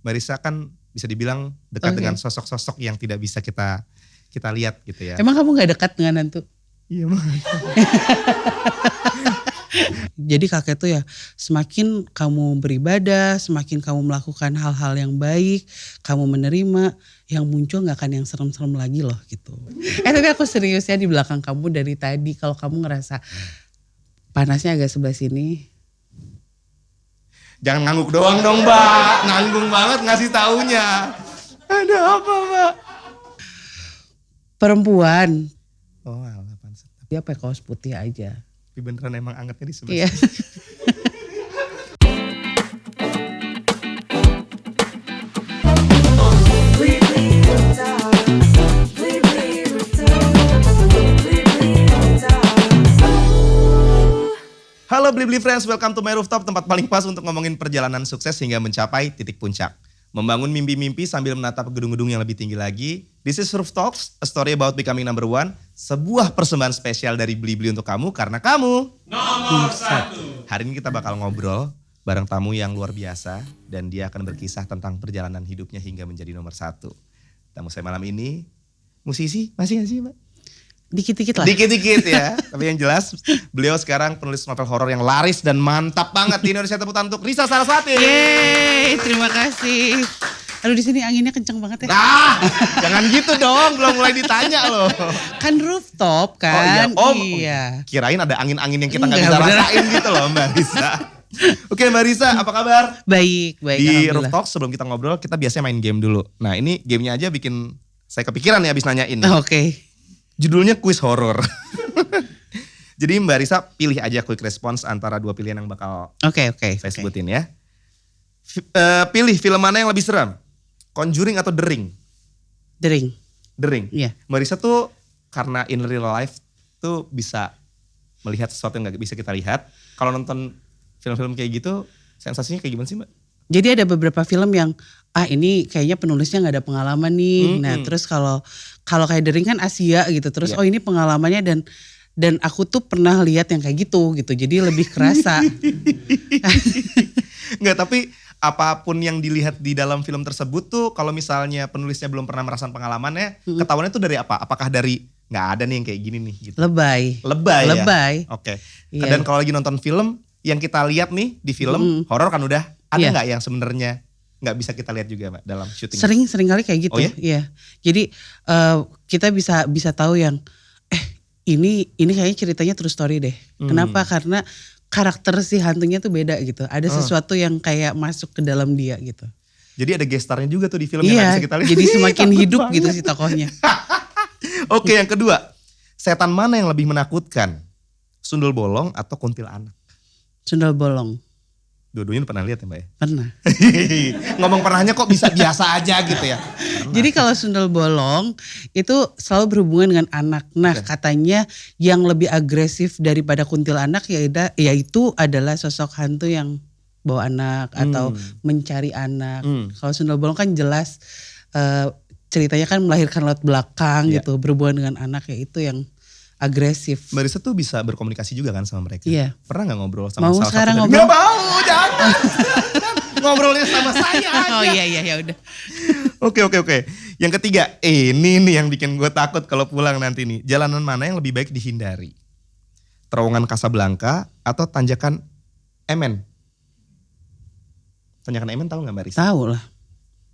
Mbak Risa kan bisa dibilang dekat dengan sosok-sosok yang tidak bisa kita lihat gitu ya. Emang kamu gak dekat dengan hantu? Iya mah. Jadi kakek tuh ya semakin kamu beribadah, semakin kamu melakukan hal-hal yang baik, kamu menerima, yang muncul gak akan yang serem-serem lagi loh gitu. Tapi aku serius ya di belakang kamu dari tadi, kalau kamu ngerasa panasnya agak sebelah sini. Jangan ngangguk doang dong Mbak, nanggung banget ngasih taunya. Ada apa Mbak? Perempuan. Oh alah panset. Dia pakai kaos putih aja. Tapi beneran emang angetnya di sebelah Iya. Halo Blibli Friends, welcome to my rooftop, tempat paling pas untuk ngomongin perjalanan sukses hingga mencapai titik puncak. Membangun mimpi-mimpi sambil menatap gedung-gedung yang lebih tinggi lagi. This is Roof Talks, a story about becoming number one. Sebuah persembahan spesial dari Blibli untuk kamu karena kamu nomor satu. Hari ini kita bakal ngobrol bareng tamu yang luar biasa dan dia akan berkisah tentang perjalanan hidupnya hingga menjadi nomor satu. Tamu saya malam ini musisi, masih gak sih Mbak? Dikit-dikit lah. Dikit-dikit ya, tapi yang jelas beliau sekarang penulis novel horor yang laris dan mantap banget di Indonesia. Tepuk tangan untuk Risa Saraswati. Yeay, terima kasih. Aduh di sini anginnya kenceng banget ya. Nah, jangan gitu dong, belum mulai ditanya loh. Kan rooftop kan. Oh iya. Kirain ada angin-angin yang kita nggak Enggak, bisa bener. rasain gitu loh Mbak Risa. Oke Mbak Risa, apa kabar? Baik. Di Alhamdulillah. Rooftop sebelum kita ngobrol, kita biasanya main game dulu. Nah ini gamenya aja bikin saya kepikiran ya abis nanyain. Oke. Judulnya kuis horor. Jadi Mbak Risa pilih aja quick response antara dua pilihan yang bakal Oke. saya sebutin ya. Pilih film mana yang lebih seram? Conjuring atau The Ring? The Ring. The Ring. Iya. Mbak Risa tuh karena in real life tuh bisa melihat sesuatu yang gak bisa kita lihat. Kalau nonton film-film kayak gitu sensasinya kayak gimana sih Mbak? Jadi ada beberapa film yang ini kayaknya penulisnya nggak ada pengalaman nih. Nah terus kalau kayak The Ring kan Asia gitu. Terus Yeah. ini pengalamannya dan aku tuh pernah lihat yang kayak gitu. Jadi lebih kerasa. Enggak, tapi apapun yang dilihat di dalam film tersebut tuh kalau misalnya penulisnya belum pernah merasakan pengalamannya, ketahuannya tuh dari apa? Apakah dari nggak ada nih yang kayak gini nih gitu. Lebay. Ya? Oke. Iya. Dan kalau lagi nonton film yang kita lihat nih di film horor kan udah ada Iya. nggak yang sebenarnya nggak bisa kita lihat juga Mbak dalam syuting? Sering kali kayak gitu. Oh ya? Iya. Jadi kita bisa tahu yang ini kayaknya ceritanya true story deh. Kenapa? Karena karakter si hantunya tuh beda gitu. Ada sesuatu yang kayak masuk ke dalam dia gitu. Jadi ada guest starnya juga tuh di film yang nggak Iya. bisa kita lihat. Jadi semakin Takut hidup banget. gitu si tokohnya. Oke, yang kedua, setan mana yang lebih menakutkan? Sundel bolong atau kuntilanak? Sundel bolong. Dua-duanya pernah lihat ya Mbak ya? Pernah. Ngomong pernahnya kok bisa biasa aja gitu ya? Jadi kalau sundel bolong itu selalu berhubungan dengan anak. Nah katanya yang lebih agresif daripada kuntilanak yaitu adalah sosok hantu yang bawa anak atau mencari anak. Kalau sundel bolong kan jelas ceritanya kan melahirkan laut belakang gitu. Berhubungan dengan anak yaitu yang agresif. Mbak Risa tuh bisa berkomunikasi juga kan sama mereka? Iya. Pernah gak ngobrol sama Mau salah sekarang satu ngobrol? Gak mau, jangan. Ngobrolnya sama saya aja. Oh iya ya udah. Oke. Yang ketiga, ini nih yang bikin gue takut kalau pulang nanti nih. Jalanan mana yang lebih baik dihindari? Terowongan Casablanca atau Tanjakan Emen? Tanjakan Emen tahu gak Mbak Risa? Tahu lah.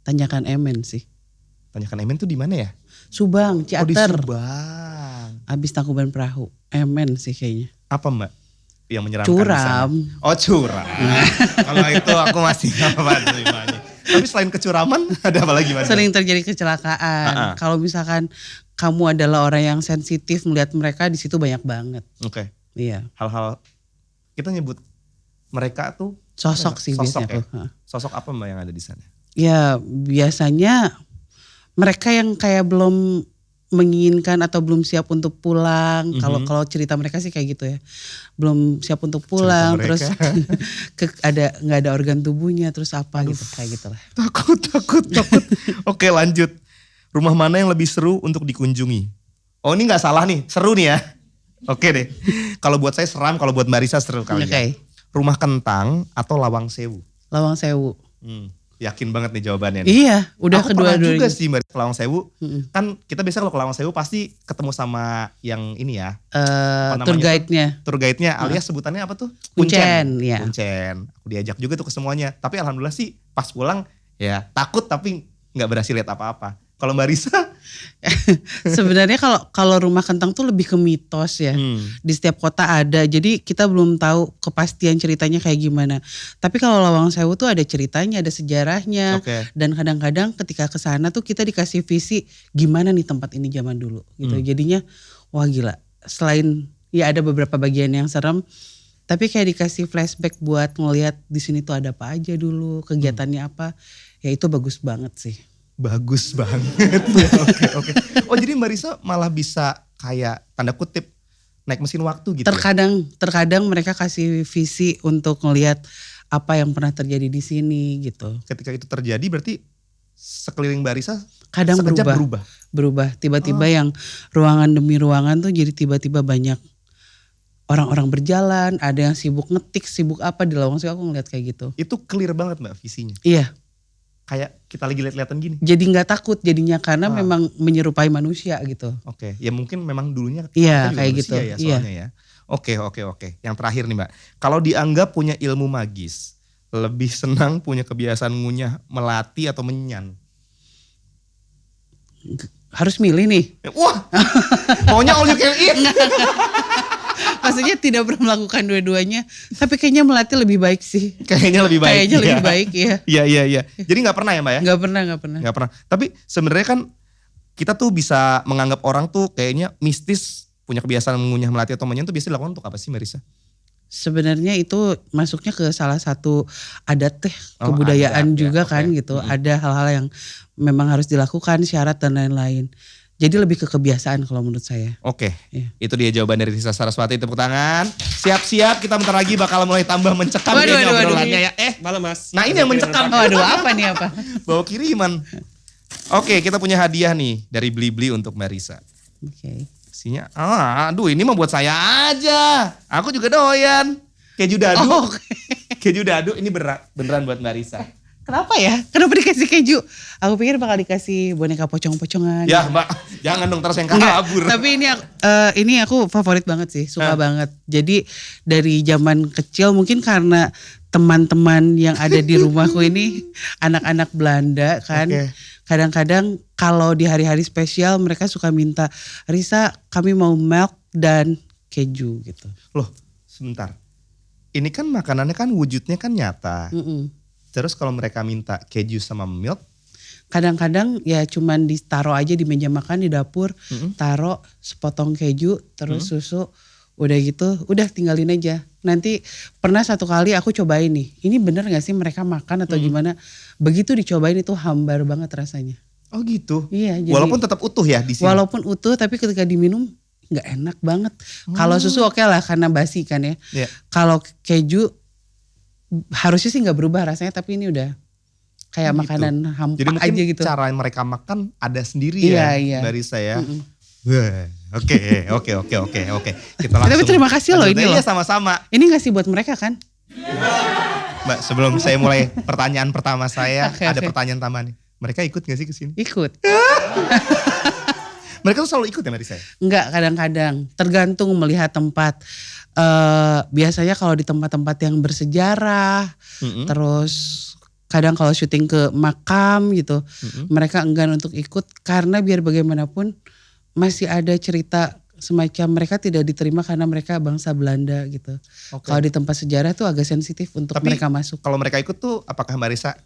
Tanjakan Emen sih. Tanjakan Emen tuh di mana ya? Subang, Oh di Ciater. Subang. Abis Tangkuban Perahu. Emen sih kayaknya. Apa Mbak yang menyeramkan Curam. di sana? Oh curam. Kalau itu aku masih apa terimanya. Tapi selain kecuraman ada apa lagi Mbak? Sering terjadi kecelakaan. Kalau misalkan kamu adalah orang yang sensitif melihat mereka di situ banyak banget. Oke. Iya. Hal-hal kita nyebut mereka tuh Sosok sih sosok biasanya. ya? Sosok apa Mbak yang ada di sana? Ya biasanya mereka yang kayak belum menginginkan atau belum siap untuk pulang. Kalau cerita mereka sih kayak gitu ya. Belum siap untuk pulang, terus nggak ada organ tubuhnya, terus apa gitu kayak gitulah. Takut. Oke lanjut. Rumah mana yang lebih seru untuk dikunjungi? Oh ini nggak salah nih, seru nih ya. Oke deh. Kalau buat saya seram, kalau buat Mbak Risa seru kali ya. Rumah Kentang atau Lawang Sewu? Lawang Sewu. yakin banget nih jawabannya nih. Iya, udah Aku pernah juga kedua-duanya. sih Mbak ke Lawang Sewu. Mm-mm. Kan kita biasa kalau ke Lawang Sewu pasti ketemu sama yang ini ya. Tour namanya guide-nya. Tour guide-nya alias sebutannya apa tuh? Kuncen, ya. Kuncen. Aku diajak juga tuh ke semuanya. Tapi alhamdulillah sih pas pulang ya takut tapi nggak berhasil lihat apa-apa. Kalau Mbak Risa? Sebenarnya kalau rumah kentang tuh lebih ke mitos ya. Di setiap kota ada. Jadi kita belum tahu kepastian ceritanya kayak gimana. Tapi kalau Lawang Sewu tuh ada ceritanya, ada sejarahnya. Oke. Dan kadang-kadang ketika ke sana tuh kita dikasih visi gimana nih tempat ini zaman dulu gitu. Jadinya wah gila. Selain ya ada beberapa bagian yang serem, tapi kayak dikasih flashback buat ngelihat di sini tuh ada apa aja dulu, kegiatannya apa. Ya itu bagus banget sih. Bagus banget. Oke. Oh jadi Mbak Risa malah bisa kayak tanda kutip naik mesin waktu gitu ya? Terkadang mereka kasih visi untuk ngelihat apa yang pernah terjadi di sini gitu. Ketika itu terjadi berarti sekeliling Mbak Risa Kadang sekejap berubah. Tiba-tiba yang ruangan demi ruangan tuh jadi tiba-tiba banyak orang-orang berjalan. Ada yang sibuk ngetik, sibuk apa di Lawang Sewu, aku ngeliat kayak gitu. Itu clear banget Mbak visinya. Iya. Kayak kita lagi lihat-lihatan gini. Jadi nggak takut jadinya karena memang menyerupai manusia gitu. Oke, ya mungkin memang dulunya Iya, kita juga kayak manusia gitu. ya soalnya ya. Oke. Yang terakhir nih Mbak, kalau dianggap punya ilmu magis, lebih senang punya kebiasaan ngunyah melati atau menyan? Harus milih nih. Wah, maunya all you can eat. Maksudnya tidak pernah melakukan dua-duanya, tapi kayaknya melati lebih baik sih. Kayaknya lebih baik. Kayaknya lebih baik ya. Iya. Jadi nggak pernah ya Mbak ya? Nggak pernah. Nggak pernah. Tapi sebenarnya kan kita tuh bisa menganggap orang tuh kayaknya mistis, punya kebiasaan mengunyah melati atau menyan tuh biasanya dilakukan untuk apa sih Mbak Risa? Sebenarnya itu masuknya ke salah satu adat kebudayaan adat, juga ya, kan oke. gitu. Ada hal-hal yang memang harus dilakukan, syarat dan lain-lain. Jadi lebih ke kebiasaan kalau menurut saya. Oke, Iya. itu dia jawaban dari Risa Saraswati. Tepuk tangan. Siap-siap, kita bentar lagi bakal mulai tambah mencekam Waduh, kayaknya waduh, obrolannya ya. Malam Mas. Nah ini yang mencekam. Oh aduh apa nih apa? Bawa kiriman. Oke, kita punya hadiah nih dari Blibli untuk Mbak Risa. Oke. Isinya, aduh ini mah buat saya aja. Aku juga doyan. Keju dadu. Oh, oke. Keju dadu ini beneran buat Mbak Risa. Kenapa ya? Kenapa dikasih keju? Aku pikir bakal dikasih boneka pocong-pocongan. Ya Mbak, jangan dong terus yang Enggak, kabur. tapi ini aku favorit banget sih, suka banget. Jadi dari zaman kecil mungkin karena teman-teman yang ada di rumahku ini anak-anak Belanda kan. Oke. Kadang-kadang kalau di hari-hari spesial mereka suka minta, Risa kami mau milk dan keju gitu. Loh, sebentar. Ini kan makanannya kan wujudnya kan nyata. Mm-mm. Terus kalau mereka minta keju sama milk, Kadang-kadang ya cuman ditaruh aja di meja makan di dapur, taruh sepotong keju, terus susu, udah gitu, udah tinggalin aja. Nanti pernah satu kali aku cobain nih, ini bener gak sih mereka makan atau gimana? Begitu dicobain itu hambar banget rasanya. oh gitu. Iya, jadi Walaupun tetap utuh ya di sini. walaupun utuh tapi ketika diminum nggak enak banget. Kalau susu oke lah karena basi kan ya. Iya. Kalau keju harusnya sih nggak berubah rasanya, tapi ini udah kayak Gitu. makanan hampa Jadi mungkin aja gitu. cara mereka makan ada sendiri Iya, ya iya. Mbak Risa ya. Wah, Oke. Kita langsung. Tapi terima kasih loh lanjut. ini Iya loh. sama-sama. Ini ngasih buat mereka kan? Mbak, sebelum saya mulai pertanyaan pertama saya, Oke, ada oke. pertanyaan tambahan nih. Mereka ikut gak sih ke sini? Ikut. Mereka tuh selalu ikut ya Mbak Risa? Enggak, kadang-kadang. Tergantung melihat tempat. Biasanya kalau di tempat-tempat yang bersejarah, terus kadang kalau syuting ke makam gitu, mereka enggan untuk ikut karena biar bagaimanapun masih ada cerita semacam mereka tidak diterima karena mereka bangsa Belanda gitu. Oke. Kalau di tempat sejarah tuh agak sensitif untuk Tapi mereka masuk. Kalau mereka ikut tuh apakah Mbak Risa,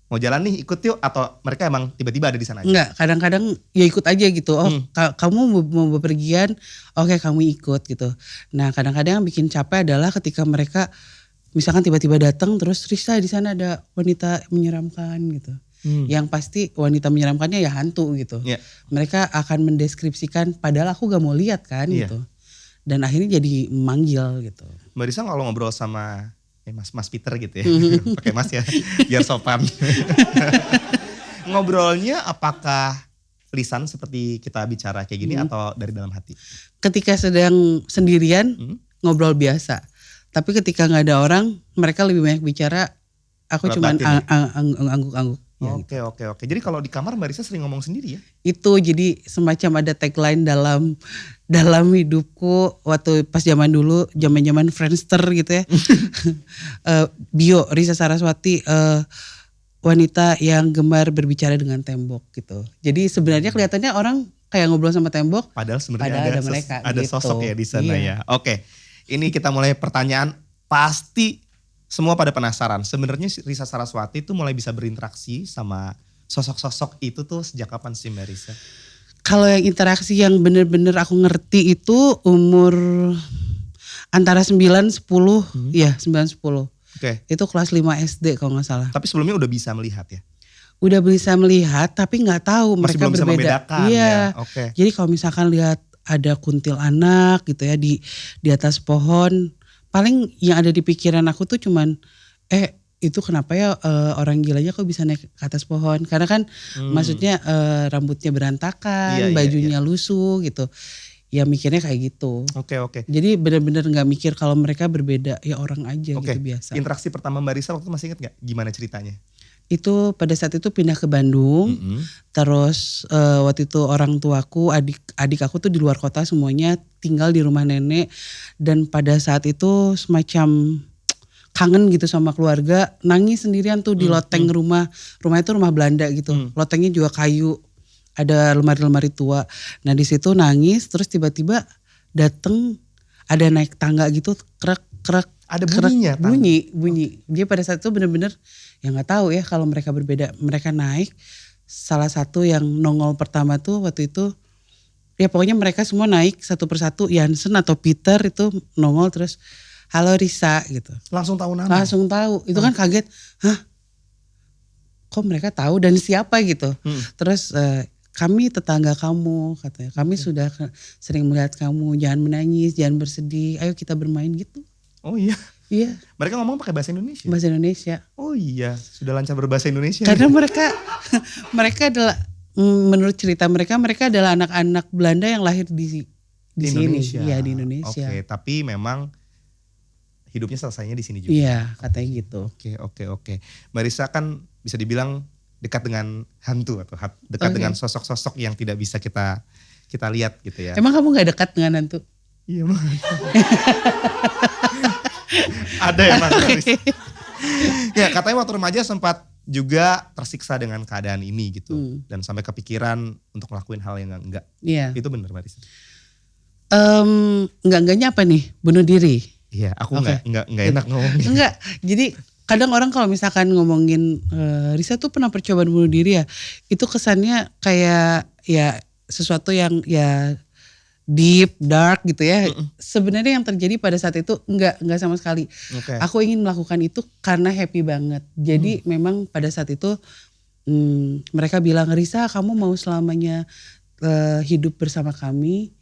mau jalan nih ikut yuk, atau mereka emang tiba-tiba ada di sana aja? Enggak, kadang-kadang ya ikut aja gitu. Oh, kamu mau bepergian, oke kamu ikut gitu. Nah, kadang-kadang yang bikin capek adalah ketika mereka misalkan tiba-tiba datang terus Risa di sana ada wanita menyeramkan gitu. Yang pasti wanita menyeramkannya ya hantu gitu. Iya. Mereka akan mendeskripsikan padahal aku gak mau lihat kan Iya. gitu. Dan akhirnya jadi memanggil gitu. Mbak Risa kalau ngobrol sama Mas Peter gitu ya, pakai Mas ya, biar sopan. Ngobrolnya apakah lisan seperti kita bicara kayak gini atau dari dalam hati? Ketika sedang sendirian ngobrol biasa. Tapi ketika nggak ada orang, mereka lebih banyak bicara Aku Berat cuman batin ya? angguk-angguk. Ya, gitu. Oke. Jadi kalau di kamar Mbak Risa sering ngomong sendiri ya? Itu jadi semacam ada tagline dalam hidupku waktu pas zaman dulu, zaman Friendster gitu ya. Bio Risa Saraswati, wanita yang gemar berbicara dengan tembok gitu. Jadi sebenarnya kelihatannya orang kayak ngobrol sama tembok, Padahal sebenarnya padahal ada, ada mereka ada gitu. sosok ya di sana Iya. ya. Oke, ini kita mulai pertanyaan pasti semua pada penasaran. Sebenarnya Risa Saraswati itu mulai bisa berinteraksi sama sosok-sosok itu tuh sejak kapan sih Mbak Risa? Kalau yang interaksi yang bener-bener aku ngerti itu umur antara 9-10, ya 9-10. Oke, Itu kelas 5 SD kalau nggak salah. tapi sebelumnya udah bisa melihat ya? Udah bisa melihat tapi nggak tahu Masih mereka belum bisa berbeda. membedakan Iya. ya? Oke. Jadi kalau misalkan lihat ada kuntilanak gitu ya di atas pohon, paling yang ada di pikiran aku tuh cuman itu kenapa ya orang gilanya kok bisa naik ke atas pohon? Karena kan maksudnya rambutnya berantakan, Iya, iya, bajunya lusuh gitu. Ya mikirnya kayak gitu. Oke. Jadi benar-benar nggak mikir kalau mereka berbeda, ya orang aja Oke, gitu biasa. interaksi pertama Mbak Risa waktu itu masih ingat gak gimana ceritanya? Itu pada saat itu pindah ke Bandung. Terus waktu itu orang tuaku, adik aku tuh di luar kota semuanya, tinggal di rumah nenek. Dan pada saat itu semacam kangen gitu sama keluarga, nangis sendirian tuh di loteng rumah. Rumah itu rumah Belanda gitu. Lotengnya juga kayu, ada lemari-lemari tua. Nah di situ nangis, terus tiba-tiba dateng, ada naik tangga gitu, krek. Ada bunyinya? Bunyi. Dia pada saat itu bener-bener ya nggak tahu ya kalau mereka berbeda. Mereka naik, salah satu yang nongol pertama tuh waktu itu, ya pokoknya mereka semua naik satu persatu. Jansen atau Peter itu nongol terus, halo Risa gitu. Langsung tahu nama? Langsung tahu, itu kan kaget, hah kok mereka tahu dan siapa gitu. Terus kami tetangga kamu katanya, kami sudah sering melihat kamu, jangan menangis, jangan bersedih, ayo kita bermain gitu. Oh iya? Iya, Mereka ngomong pakai bahasa Indonesia? bahasa Indonesia. Oh iya, sudah lancar berbahasa Indonesia. Karena mereka adalah, menurut cerita mereka adalah anak-anak Belanda yang lahir di sini. Indonesia. Iya, di Indonesia. Oke, tapi memang hidupnya selesainya di sini juga. Iya, katanya gitu. Oke. Mbak Risa kan bisa dibilang dekat dengan hantu atau dekat Oke. dengan sosok-sosok yang tidak bisa kita lihat gitu ya. Emang kamu gak dekat dengan hantu? Iya emang. Ada emang. Ya katanya waktu remaja sempat juga tersiksa dengan keadaan ini gitu. Dan sampai kepikiran untuk ngelakuin hal yang enggak. Iya. Itu bener Mbak Risa? Enggaknya apa nih? Bunuh diri? Iya aku Oke. enggak enak ngomongnya. Enggak. Jadi kadang orang kalau misalkan ngomongin Risa tuh pernah percobaan bunuh diri ya. Itu kesannya kayak ya sesuatu yang ya deep, dark gitu ya. Sebenarnya yang terjadi pada saat itu enggak sama sekali. Oke. Aku ingin melakukan itu karena happy banget. Jadi memang pada saat itu mereka bilang, Risa kamu mau selamanya hidup bersama kami?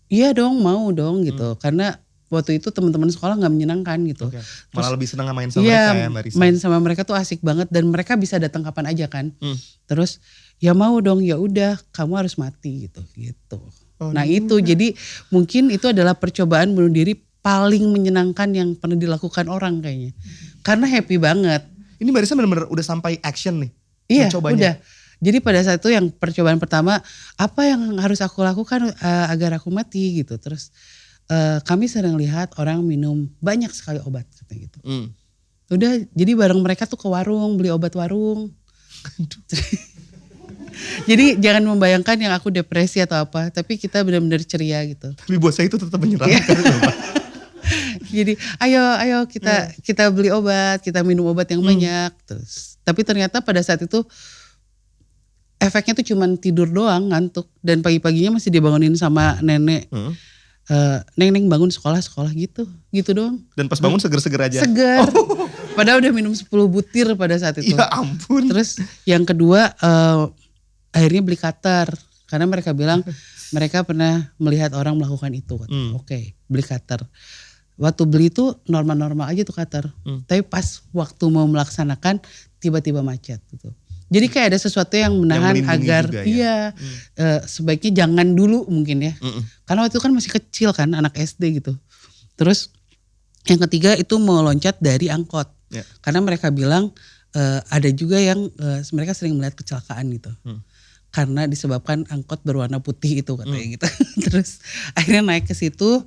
Iya dong, mau dong gitu. Karena waktu itu teman-teman sekolah nggak menyenangkan gitu. Oke. Malah lebih senang main sama Iya, mereka ya Mbak Risa? main sama mereka tuh asik banget dan mereka bisa datang kapan aja kan. Terus ya mau dong, ya udah kamu harus mati gitu. Oh, Nah itu jadi mungkin itu adalah percobaan bunuh diri paling menyenangkan yang pernah dilakukan orang kayaknya. Karena happy banget. Ini Mbak Risa benar-benar udah sampai action nih. Iya mencobanya. udah. Jadi pada saat itu yang percobaan pertama, apa yang harus aku lakukan agar aku mati gitu. Terus kami sering lihat orang minum banyak sekali obat katanya gitu. Udah jadi bareng mereka tuh ke warung, beli obat warung. Jadi jangan membayangkan yang aku depresi atau apa, tapi kita benar-benar ceria gitu. Tapi buat saya itu tetap menyeramkan loh, Mbak. Jadi ayo kita beli obat, kita minum obat yang banyak. Terus tapi ternyata pada saat itu efeknya tuh cuman tidur doang, ngantuk, dan pagi-paginya masih dibangunin sama nenek. Neng bangun sekolah gitu doang. Dan pas bangun seger-seger aja. Segar. Padahal udah minum 10 butir pada saat itu. Ya ampun. Terus yang kedua akhirnya beli cutter. Karena mereka bilang mereka pernah melihat orang melakukan itu. Oke, beli cutter. Waktu beli itu normal-normal aja tuh cutter. Tapi pas waktu mau melaksanakan tiba-tiba macet gitu. Jadi kayak ada sesuatu yang menahan melindungi agar juga ya? sebaiknya jangan dulu mungkin ya. Karena waktu itu kan masih kecil kan, anak SD gitu. Terus yang ketiga itu mau loncat dari angkot. Ya. Karena mereka bilang ada juga yang mereka sering melihat kecelakaan gitu. Karena disebabkan angkot berwarna putih itu katanya gitu. Terus akhirnya naik ke situ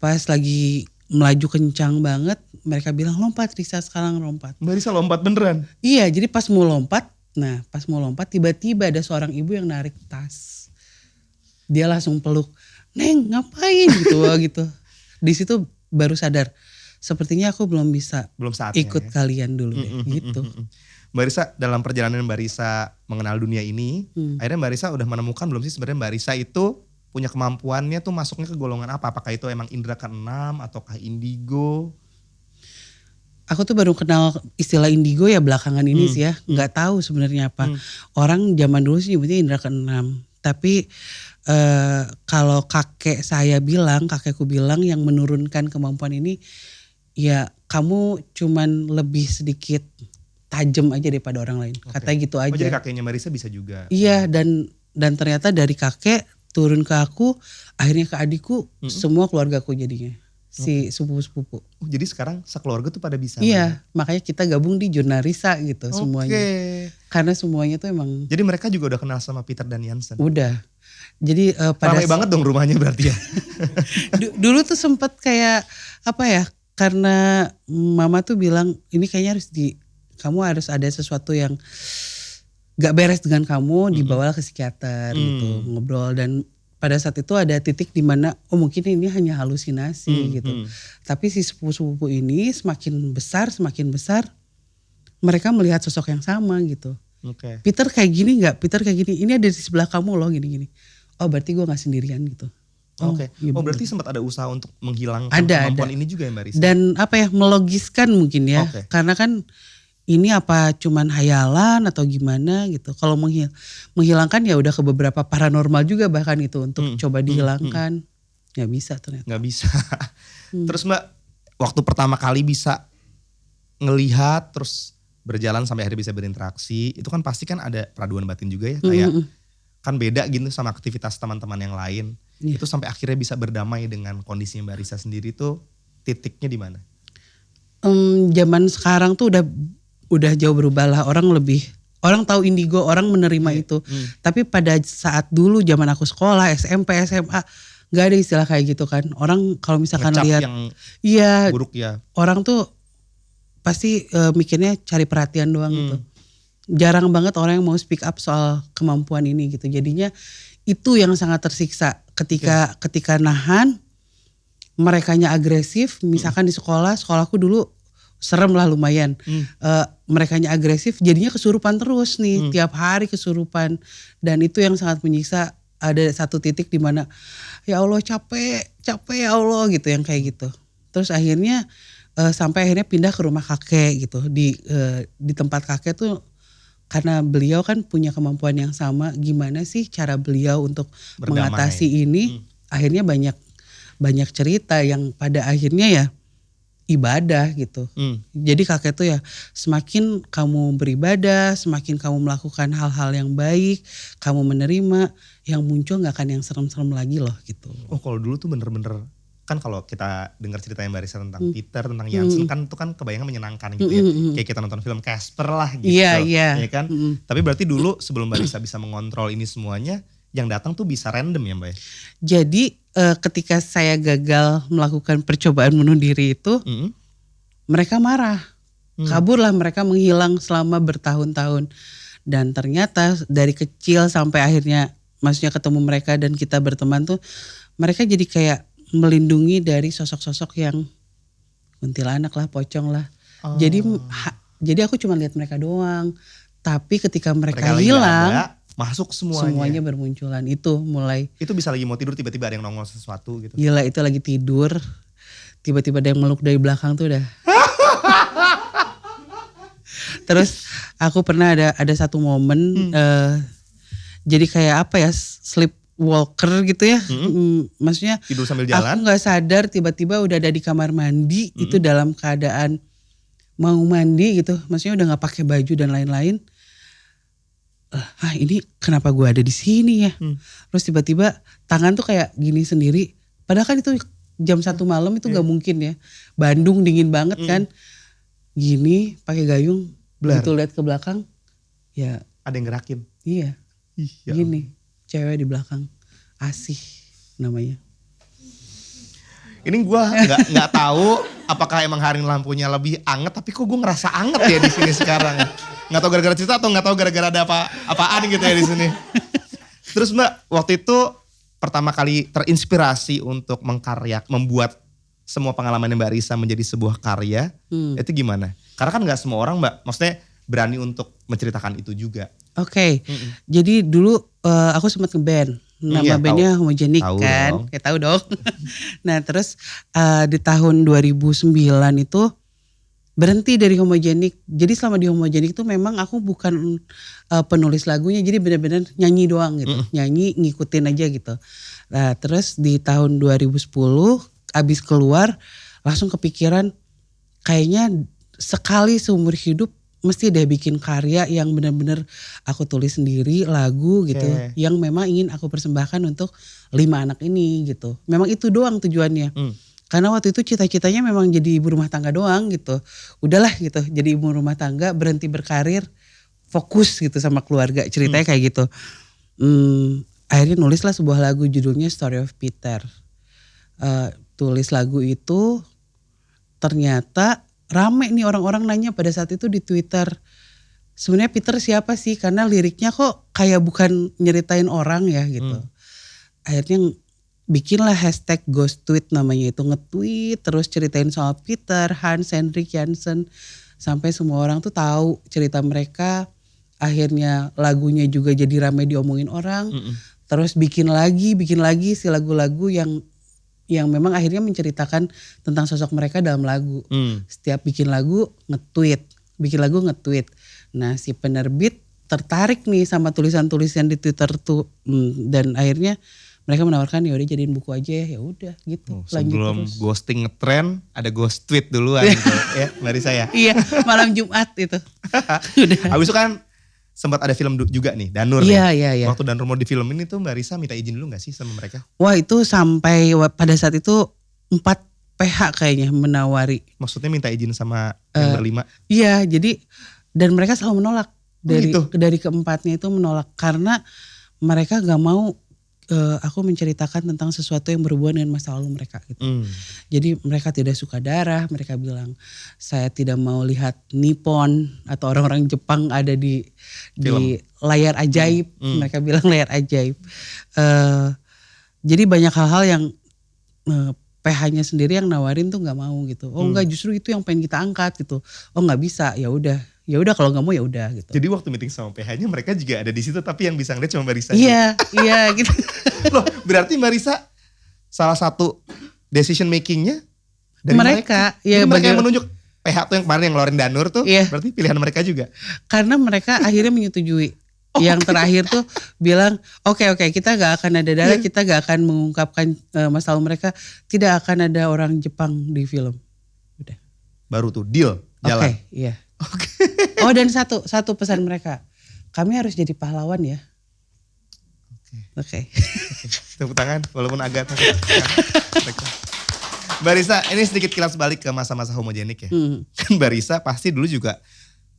pas lagi melaju kencang banget, mereka bilang lompat Risa, sekarang lompat. Mbak Risa lompat beneran? Iya, jadi pas mau lompat tiba-tiba ada seorang ibu yang narik tas. Dia langsung peluk, "Neng, ngapain?" gitu gitu. Di situ baru sadar, sepertinya aku belum bisa ikut kalian dulu deh gitu. Mbak Risa, dalam perjalanan Mbak Risa mengenal dunia ini, akhirnya Mbak Risa udah menemukan belum sih sebenarnya Mbak Risa itu punya kemampuannya tuh masuknya ke golongan apa? Apakah itu emang indera keenam ataukah indigo? Aku tuh baru kenal istilah indigo ya belakangan ini sih ya, nggak tahu sebenarnya apa. Orang zaman dulu sih nyebutnya indera keenam, tapi kalau kakekku bilang yang menurunkan kemampuan ini, ya kamu cuman lebih sedikit tajam aja daripada orang lain. Katanya gitu aja. Oh, jadi kakeknya Mbak Risa bisa juga. Iya, dan ternyata dari kakek turun ke aku, akhirnya ke adikku, semua keluargaku jadinya. Si sepupu-sepupu. Jadi sekarang sekeluarga tuh pada bisa. Iya, makanya kita gabung di Jurnal Risa gitu semuanya. Karena semuanya tuh emang. Jadi mereka juga udah kenal sama Peter dan Jansen. Udah. Jadi ramai banget dong rumahnya berarti ya. Dulu tuh sempet kayak apa ya? Karena mama tuh bilang ini kayaknya kamu harus ada sesuatu yang gak beres dengan kamu, dibawa ke psikiater gitu, ngobrol. Dan pada saat itu ada titik di mana mungkin ini hanya halusinasi gitu. Tapi si sepupu-sepupu ini semakin besar mereka melihat sosok yang sama gitu. Peter kayak gini gak? Peter kayak gini, ini ada di sebelah kamu loh gini-gini. Oh berarti gue gak sendirian gitu. Berarti sempat ada usaha untuk menghilangkan kemampuan ini juga ya Mbak Risa? Dan melogiskan mungkin ya. Karena kan ini apa cuman hayalan atau gimana gitu. Kalau menghilangkan ya udah ke beberapa paranormal juga bahkan itu untuk coba dihilangkan. Gak bisa ternyata. Gak bisa. Terus Mbak, waktu pertama kali bisa ngelihat terus berjalan sampai akhirnya bisa berinteraksi, itu kan pasti kan ada peraduan batin juga ya. Kayak kan beda gitu sama aktivitas teman-teman yang lain. Itu sampai akhirnya bisa berdamai dengan kondisi Mbak Risa sendiri tuh titiknya di mana? Zaman sekarang tuh udah jauh berubah lah, orang tahu indigo, orang menerima itu. Tapi pada saat dulu zaman aku sekolah, SMP, SMA, gak ada istilah kayak gitu kan. Orang kalau misalkan lihat yang buruk ya. Orang tuh pasti mikirnya cari perhatian doang gitu. Jarang banget orang yang mau speak up soal kemampuan ini gitu. Jadinya itu yang sangat tersiksa ketika nahan, merekanya agresif. Misalkan di sekolahku dulu serem lah lumayan. Merekanya agresif, jadinya kesurupan terus nih, tiap hari kesurupan. Dan itu yang sangat menyiksa. Ada satu titik di mana ya Allah capek ya Allah gitu, yang kayak gitu. Terus akhirnya sampai akhirnya pindah ke rumah kakek gitu. Di tempat kakek tuh karena beliau kan punya kemampuan yang sama, gimana sih cara beliau untuk mengatasi ini. Akhirnya banyak cerita yang pada akhirnya ya ibadah gitu. Jadi kakek tuh ya semakin kamu beribadah, semakin kamu melakukan hal-hal yang baik, kamu menerima, yang muncul gak akan yang serem-serem lagi loh gitu. Oh kalau dulu tuh bener-bener, kan kalau kita dengar ceritanya Mbak Risa tentang Peter, tentang Jansen kan itu kan kebayangnya menyenangkan gitu ya. Kayak kita nonton film Casper lah gitu. Iya. Ya kan? Tapi berarti dulu sebelum Mbak Risa bisa mengontrol ini semuanya, yang datang tuh bisa random ya Mbak ya? Jadi ketika saya gagal melakukan percobaan bunuh diri itu, mereka marah. Kaburlah, mereka menghilang selama bertahun-tahun. Dan ternyata dari kecil sampai akhirnya maksudnya ketemu mereka dan kita berteman tuh, mereka jadi kayak melindungi dari sosok-sosok yang kuntilanak lah, pocong lah. Jadi aku cuma lihat mereka doang. Tapi ketika mereka hilang, masuk semuanya bermunculan. Itu bisa lagi mau tidur tiba-tiba ada yang nongol sesuatu gitu. Gila, itu lagi tidur tiba-tiba ada yang meluk dari belakang tuh udah. Terus aku pernah ada satu momen jadi kayak apa ya, sleepwalker gitu ya. Maksudnya tidur sambil jalan. Aku gak sadar tiba-tiba udah ada di kamar mandi. Itu dalam keadaan mau mandi gitu. Maksudnya udah gak pakai baju dan lain-lain. Ini kenapa gue ada di sini ya? Terus tiba-tiba tangan tuh kayak gini sendiri. Padahal kan itu jam 1 malam itu gak mungkin ya. Bandung dingin banget kan. gini pakai gayung, Blar. begitu lihat ke belakang, ya Ada yang gerakin. iya Ih, ya gini, cewek di belakang, Asih namanya. Ini gue nggak tahu apakah emang hari ini lampunya lebih anget, tapi kok gue ngerasa anget ya di sini sekarang. Nggak tahu gara-gara cerita atau nggak tahu gara-gara ada apaan gitu ya di sini. Terus Mbak, waktu itu pertama kali terinspirasi untuk membuat semua pengalaman Mbak Risa menjadi sebuah karya, itu gimana? Karena kan nggak semua orang Mbak, maksudnya berani untuk menceritakan itu juga. Oke, jadi dulu aku sempat ngeband. Nama Iya, bandnya Homogenik tahu kan, dong. kayak tahu dong. Nah terus di tahun 2009 itu berhenti dari Homogenik. Jadi selama di Homogenik itu memang aku bukan penulis lagunya, jadi benar-benar nyanyi doang gitu. Nyanyi ngikutin aja gitu. Nah terus di tahun 2010 abis keluar langsung kepikiran kayaknya sekali seumur hidup mesti deh bikin karya yang benar-benar aku tulis sendiri, lagu gitu, yang memang ingin aku persembahkan untuk 5 anak ini gitu. Memang itu doang tujuannya. Karena waktu itu cita-citanya memang jadi ibu rumah tangga doang gitu. Udahlah gitu, jadi ibu rumah tangga, berhenti berkarir, fokus gitu sama keluarga, ceritanya kayak gitu. Akhirnya nulislah sebuah lagu judulnya Story of Peter. Tulis lagu itu ternyata rame nih orang-orang nanya pada saat itu di Twitter. Sebenarnya Peter siapa sih? Karena liriknya kok kayak bukan nyeritain orang ya gitu. Akhirnya bikinlah hashtag Ghost Tweet namanya itu. Nge-tweet terus ceritain soal Peter, Hans, Henrik Jansen. Sampai semua orang tuh tahu cerita mereka. Akhirnya lagunya juga jadi ramai diomongin orang. Terus bikin lagi si lagu-lagu yang memang akhirnya menceritakan tentang sosok mereka dalam lagu. Setiap bikin lagu nge-tweet. Nah si penerbit tertarik nih sama tulisan-tulisan di Twitter tuh. Dan akhirnya mereka menawarkan ya udah jadiin buku aja ya udah gitu. Sebelum ghosting ngetrend ada ghost tweet duluan gitu ya Mbak Risa ya. Iya malam Jumat itu. Habis itu kan sempat ada film juga nih, Danur. Iya. Waktu Danur mau di film ini tuh Mbak Risa minta izin dulu gak sih sama mereka? Wah itu sampai pada saat itu 4 PH kayaknya menawari. Maksudnya minta izin sama yang berlima? Iya jadi dan mereka selalu menolak. Gitu? Dari keempatnya itu menolak karena mereka gak mau aku menceritakan tentang sesuatu yang berhubungan dengan masa lalu mereka gitu. Jadi mereka tidak suka darah, mereka bilang saya tidak mau lihat Nippon atau orang-orang Jepang ada di layar ajaib. Mereka bilang layar ajaib. Jadi banyak hal-hal yang PH-nya sendiri yang nawarin tuh nggak mau gitu. Oh enggak, justru itu yang pengen kita angkat gitu. Oh nggak bisa, ya udah kalau nggak mau ya udah gitu. Jadi waktu meeting sama PH-nya mereka juga ada di situ, tapi yang bisa ngeliat cuma Mbak Risa. Iya gitu. Loh berarti Mbak Risa salah satu decision makingnya dari mereka. Ya, mereka yang menunjuk PH tuh yang kemarin yang ngeluarin Danur tuh, iya. Berarti pilihan mereka juga. Karena mereka akhirnya menyetujui. Yang terakhir tuh bilang oke kita gak akan ada darah, kita gak akan mengungkapkan masalah mereka, tidak akan ada orang Jepang di film. Udah. Baru tuh deal jalan. Iya. Oh dan satu pesan mereka, kami harus jadi pahlawan ya. Oke. Tepuk tangan walaupun agak takut. Mbak Risa, ini sedikit kilas balik ke masa-masa Homogenik ya. Kan Mbak Risa pasti dulu juga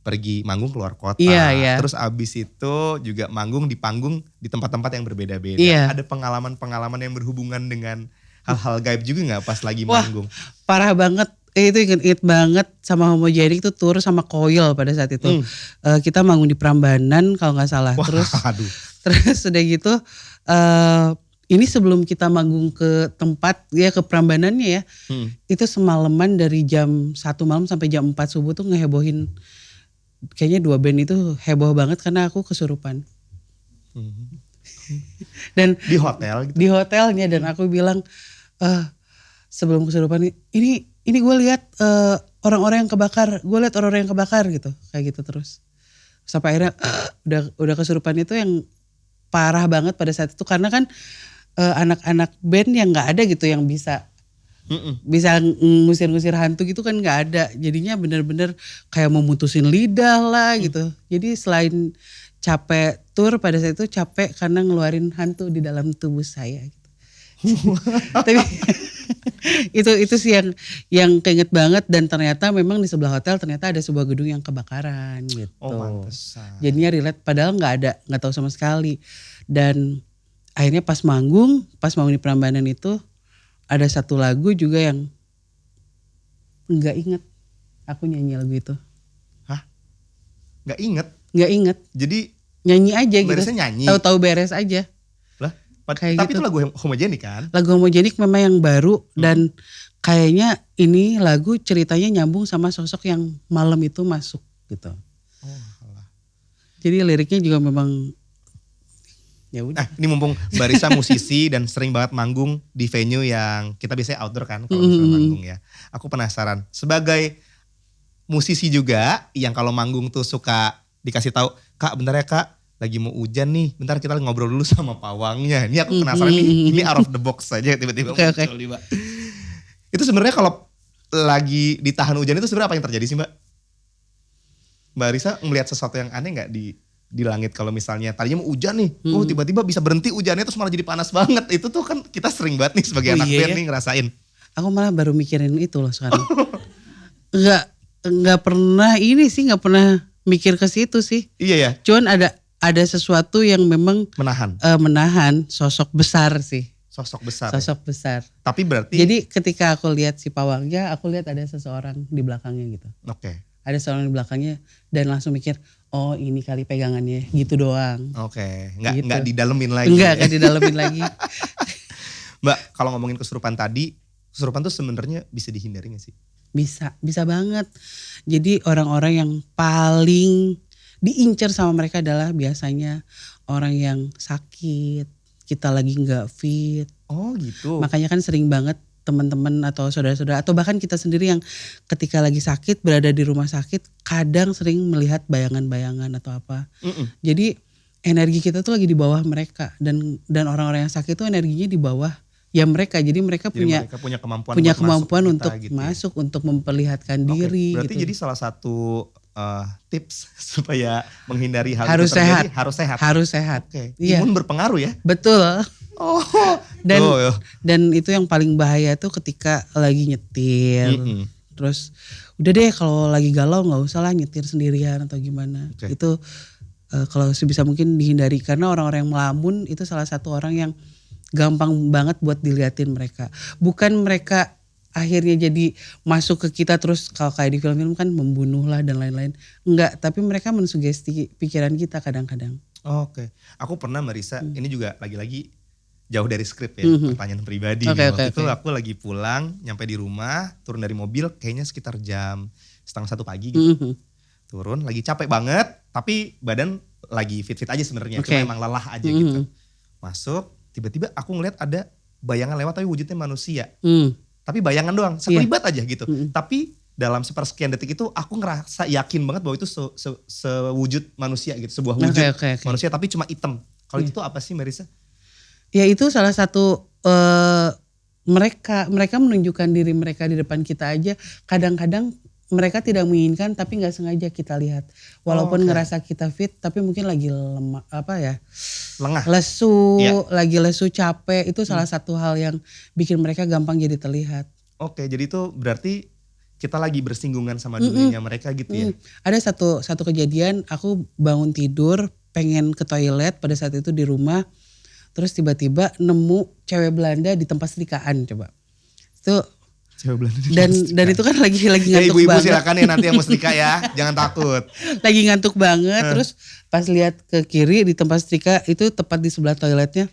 pergi manggung keluar kota. Iya. Terus abis itu juga manggung di panggung di tempat-tempat yang berbeda-beda. Iya. Ada pengalaman-pengalaman yang berhubungan dengan hal-hal gaib juga gak pas lagi manggung? Parah banget. Itu inget banget sama Homogenik itu tur sama Koil pada saat itu. Kita manggung di Prambanan kalau gak salah. Terus udah gitu ini sebelum kita manggung ke tempat ya ke Prambanannya ya. Itu semalaman dari jam 1 malam sampai jam 4 subuh tuh ngehebohin. Kayaknya 2 band itu heboh banget karena aku kesurupan. Dan di hotel gitu? Di hotelnya dan aku bilang sebelum kesurupan ini gue lihat orang-orang yang kebakar, gitu, kayak gitu terus. Sampai akhirnya udah kesurupan itu yang parah banget pada saat itu karena kan anak-anak band yang nggak ada gitu yang bisa ngusir-ngusir hantu gitu kan nggak ada. Jadinya bener-bener kayak memutusin lidah lah gitu. Jadi selain capek tur pada saat itu capek karena ngeluarin hantu di dalam tubuh saya gitu. Itu sih yang keinget banget, dan ternyata memang di sebelah hotel ternyata ada sebuah gedung yang kebakaran gitu. Oh pantesan. Jadinya relate, padahal nggak tahu sama sekali. Dan akhirnya pas manggung di Prambanan itu ada satu lagu juga yang nggak inget aku nyanyi lagu itu. Hah? Nggak inget? Nggak inget. Jadi nyanyi aja gitu. beresnya nyanyi. Tahu-tahu beres aja. Lah, Kayak tapi gitu. itu lagu homogenik kan? Lagu homogenik memang yang baru, dan kayaknya ini lagu ceritanya nyambung sama sosok yang malam itu masuk gitu. Oh, alah. Jadi liriknya juga memang ya udah. Ini mumpung Mbak Risa musisi dan sering banget manggung di venue yang kita biasanya outdoor kan kalau misalnya manggung ya. Aku penasaran, sebagai musisi juga yang kalau manggung tuh suka dikasih tahu, "Kak, bentar ya Kak, lagi mau hujan nih, bentar kita ngobrol dulu sama pawangnya." Ini aku penasaran nih, ini out of the box saja tiba-tiba muncul nih Mbak. Itu sebenarnya kalau lagi ditahan hujan itu sebenarnya apa yang terjadi sih Mbak? Mbak Risa melihat sesuatu yang aneh gak di langit kalau misalnya tadinya mau hujan nih, oh tiba-tiba bisa berhenti hujannya terus malah jadi panas banget. Itu tuh kan kita sering banget nih sebagai anak band nih ngerasain. Aku malah baru mikirin itu loh sekarang. Nggak pernah ini sih, nggak pernah mikir ke situ sih. Iya ya. Cuman ada sesuatu yang memang menahan sosok besar sih. Sosok besar. Sosok besar. Tapi berarti. Jadi ketika aku lihat si pawangnya, aku lihat ada seseorang di belakangnya gitu. Oke. Ada seseorang di belakangnya dan langsung mikir, oh ini kali pegangannya, gitu doang. Oke. Nggak Gitu. nggak didalemin lagi. Nggak didalemin lagi. Mbak, kalau ngomongin kesurupan tadi, kesurupan tuh sebenarnya bisa dihindari gak sih? Bisa banget. Jadi orang-orang yang paling diincar sama mereka adalah biasanya orang yang sakit, kita lagi nggak fit. Oh gitu. Makanya kan sering banget teman-teman atau saudara-saudara atau bahkan kita sendiri yang ketika lagi sakit, berada di rumah sakit, kadang sering melihat bayangan-bayangan atau apa. Jadi energi kita tuh lagi di bawah mereka, dan orang-orang yang sakit tuh energinya di bawah ya mereka. Jadi mereka punya kemampuan untuk gitu masuk, untuk memperlihatkan diri. Berarti gitu. jadi salah satu tips supaya menghindari hal Harus itu terjadi, sehat. harus sehat. Oke. Iya. Imun berpengaruh ya? Betul. Oh. Dan itu yang paling bahaya tuh ketika lagi nyetir. Terus udah deh kalau lagi galau nggak usah lah nyetir sendirian atau gimana. Okay. Itu kalau sebisa mungkin dihindari, karena orang-orang yang melamun itu salah satu orang yang gampang banget buat diliatin mereka. Bukan mereka akhirnya jadi masuk ke kita terus kalau kayak di film-film kan membunuh lah dan lain-lain. Enggak, tapi mereka mensugesti pikiran kita kadang-kadang. Oke. Aku pernah Marisa, ini juga lagi-lagi jauh dari skrip ya, pertanyaan pribadi. Waktu itu aku lagi pulang, nyampe di rumah, turun dari mobil kayaknya sekitar jam 1:30 pagi gitu. Turun, lagi capek banget, tapi badan lagi fit-fit aja sebenarnya, cuma emang lelah aja gitu. Masuk, tiba-tiba aku ngeliat ada bayangan lewat tapi wujudnya manusia. Tapi bayangan doang, sekelibat aja gitu. Tapi dalam sepersekian detik itu aku ngerasa yakin banget bahwa itu sewujud manusia gitu, sebuah wujud manusia tapi cuma hitam. Kalau itu tuh apa sih Marisa? Ya itu salah satu mereka menunjukkan diri mereka di depan kita aja. Kadang-kadang mereka tidak menginginkan tapi nggak sengaja kita lihat. Walaupun ngerasa kita fit tapi mungkin lagi lengah, lesu, lagi lesu, capek. Itu salah satu hal yang bikin mereka gampang jadi terlihat. Oke, jadi itu berarti kita lagi bersinggungan sama dunianya mereka gitu ya. Ada satu kejadian, aku bangun tidur pengen ke toilet pada saat itu di rumah. Terus tiba-tiba nemu cewek Belanda di tempat setrikaan, coba. Itu cewek Belanda dan itu kan lagi ngantuk ibu-ibu banget. silakan ya nanti yang mau setrika ya, jangan takut. Lagi ngantuk banget, terus pas lihat ke kiri di tempat setrika itu tepat di sebelah toiletnya.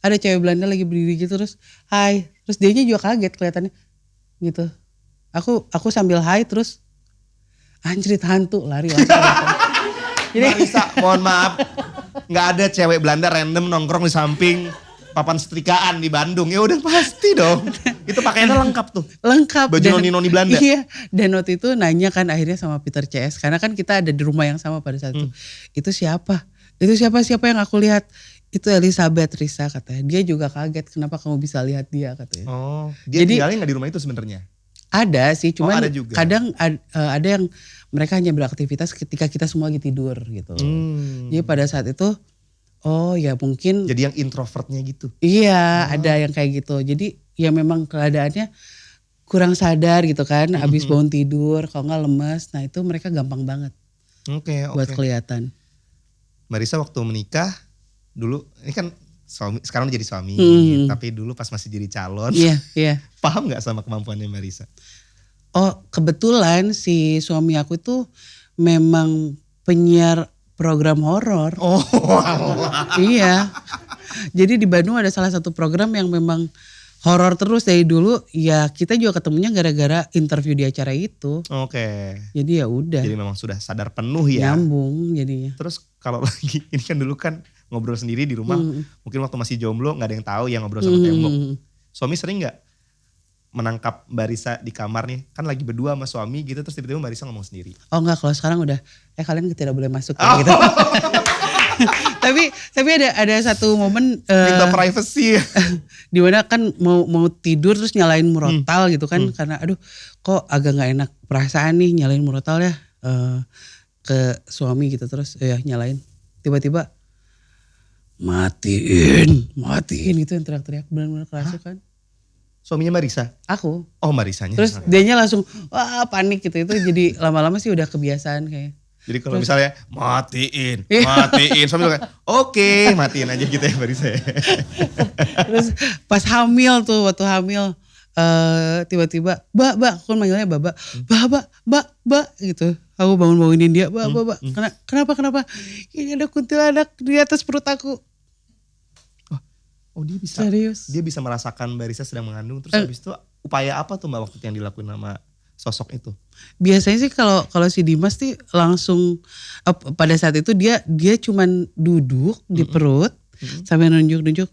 Ada cewek Belanda lagi berdiri gitu, terus hai. Terus dianya juga kaget kelihatannya gitu. Aku sambil hai terus anjrit, hantu, lari langsung. Jadi Marisa, mohon maaf. Nggak ada cewek Belanda random nongkrong di samping papan setrikaan di Bandung. Ya udah pasti dong. Itu pakaiannya lengkap tuh. Lengkap. Baju noni-noni Belanda. Iya. Dan waktu itu nanya kan akhirnya sama Peter CS. Karena kan kita ada di rumah yang sama pada saat itu. Itu siapa? Itu siapa yang aku lihat? Itu Elizabeth Risa katanya. Dia juga kaget kenapa kamu bisa lihat dia katanya. Oh, dia tinggalnya nggak di rumah itu sebenarnya? Ada sih, cuman ada juga. Kadang ada yang mereka hanya beraktivitas ketika kita semua lagi tidur gitu. Jadi pada saat itu, oh ya mungkin. Jadi yang introvertnya gitu? Iya, ada yang kayak gitu. Jadi ya memang keadaannya kurang sadar gitu kan, abis bangun tidur, kalau nggak lemes, nah itu mereka gampang banget Oke. buat kelihatan. Mbak Risa waktu menikah dulu, ini kan suami, sekarang udah jadi suami, tapi dulu pas masih jadi calon, Iya. paham nggak sama kemampuannya Mbak Risa? Oh kebetulan si suami aku itu memang penyiar program horor. Oh, Iya. Jadi di Bandung ada salah satu program yang memang horor terus dari dulu. Ya kita juga ketemunya gara-gara interview di acara itu. Oke. Jadi ya udah. Jadi memang sudah sadar penuh ya. Nyambung jadinya. Terus kalau lagi, ini kan dulu kan ngobrol sendiri di rumah, mungkin waktu masih jomblo nggak ada yang tahu ya ngobrol sama tembok. Suami sering nggak menangkap Mbak Risa di kamar nih, kan lagi berdua sama suami gitu, terus tiba-tiba Mbak Risa ngomong sendiri. Oh enggak, kalau sekarang udah kalian tidak boleh masuk ya gitu. tapi ada satu momen Minta privacy. di mana kan mau tidur terus nyalain murotal gitu kan, karena aduh kok agak nggak enak perasaan nih nyalain murotal ya ke suami gitu, terus ya nyalain, tiba-tiba matiin gitu yang teriak-teriak benar-benar kerasukan. Suaminya Mbak Risa? Aku. Oh Mbak Risanya. Terus dianya langsung wah panik gitu, itu jadi lama-lama sih udah kebiasaan kayak. Jadi kalau misalnya matiin, suami bilang oke, matiin aja gitu ya Mbak Risa ya. Terus pas hamil tuh, waktu hamil tiba-tiba mbak, aku manggilnya mbak gitu. Aku bangunin dia, mbak. Kenapa? Ini ada kuntilanak di atas perut aku. Oh dia bisa. Serius? Dia bisa merasakan Mbak Risa sedang mengandung. Terus habis itu upaya apa tuh Mbak waktu itu yang dilakuin sama sosok itu? Biasanya sih kalau si Dimas sih langsung pada saat itu dia cuman duduk di perut sambil nunjuk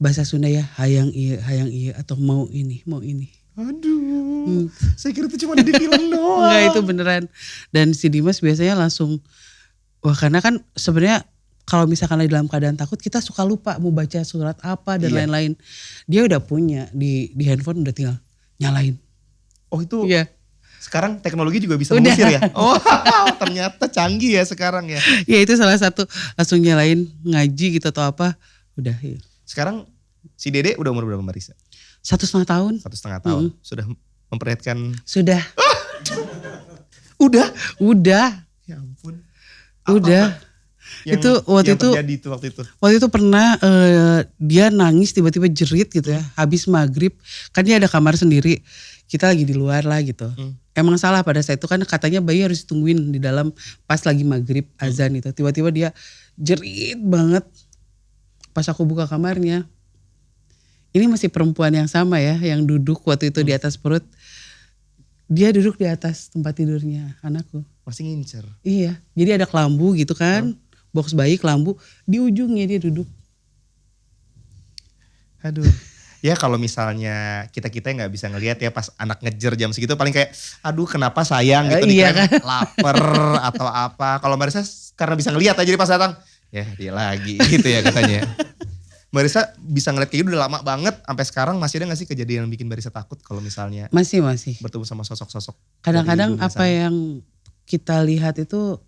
bahasa Sunda ya, hayang iya atau mau ini. Aduh, saya kira itu cuma di film doang. Enggak, itu beneran. Dan si Dimas biasanya langsung, wah karena kan sebenarnya kalau misalkan lagi dalam keadaan takut kita suka lupa mau baca surat apa dan lain-lain. Dia udah punya di handphone, udah tinggal nyalain. Oh itu Iya. sekarang teknologi juga bisa mengusir ya? Oh ternyata canggih ya sekarang ya. Ya itu salah satu, langsung nyalain ngaji gitu atau apa. Udah ya. Sekarang si Dede udah umur berapa Mbak Risa? 1,5 tahun. 1,5 tahun. Sudah memperlihatkan. Sudah. Udah? Ya ampun. Udah. Itu waktu itu pernah dia nangis tiba-tiba jerit gitu ya. Habis maghrib kan dia ada kamar sendiri. Kita lagi di luar lah gitu. Emang salah pada saat itu kan katanya bayi harus ditungguin di dalam pas lagi maghrib azan itu. Tiba-tiba dia jerit banget. Pas aku buka kamarnya. Ini masih perempuan yang sama ya, yang duduk waktu itu di atas perut. Dia duduk di atas tempat tidurnya anakku. Masih ngincer. Iya, jadi ada kelambu gitu kan. Box bayi kelambu, di ujungnya dia duduk. Aduh. Ya kalau misalnya kita-kita nggak bisa ngelihat ya pas anak ngejer jam segitu paling kayak aduh kenapa sayang gitu Iya kan lapar atau apa. Kalau Mbak Risa karena bisa ngelihat aja pas datang ya dia lagi gitu ya katanya. Mbak Risa bisa ngeliat kayak gitu udah lama banget, sampai sekarang masih ada gak sih kejadian yang bikin Mbak Risa takut kalau misalnya Masih. bertemu sama sosok-sosok? Kadang-kadang apa yang kita lihat itu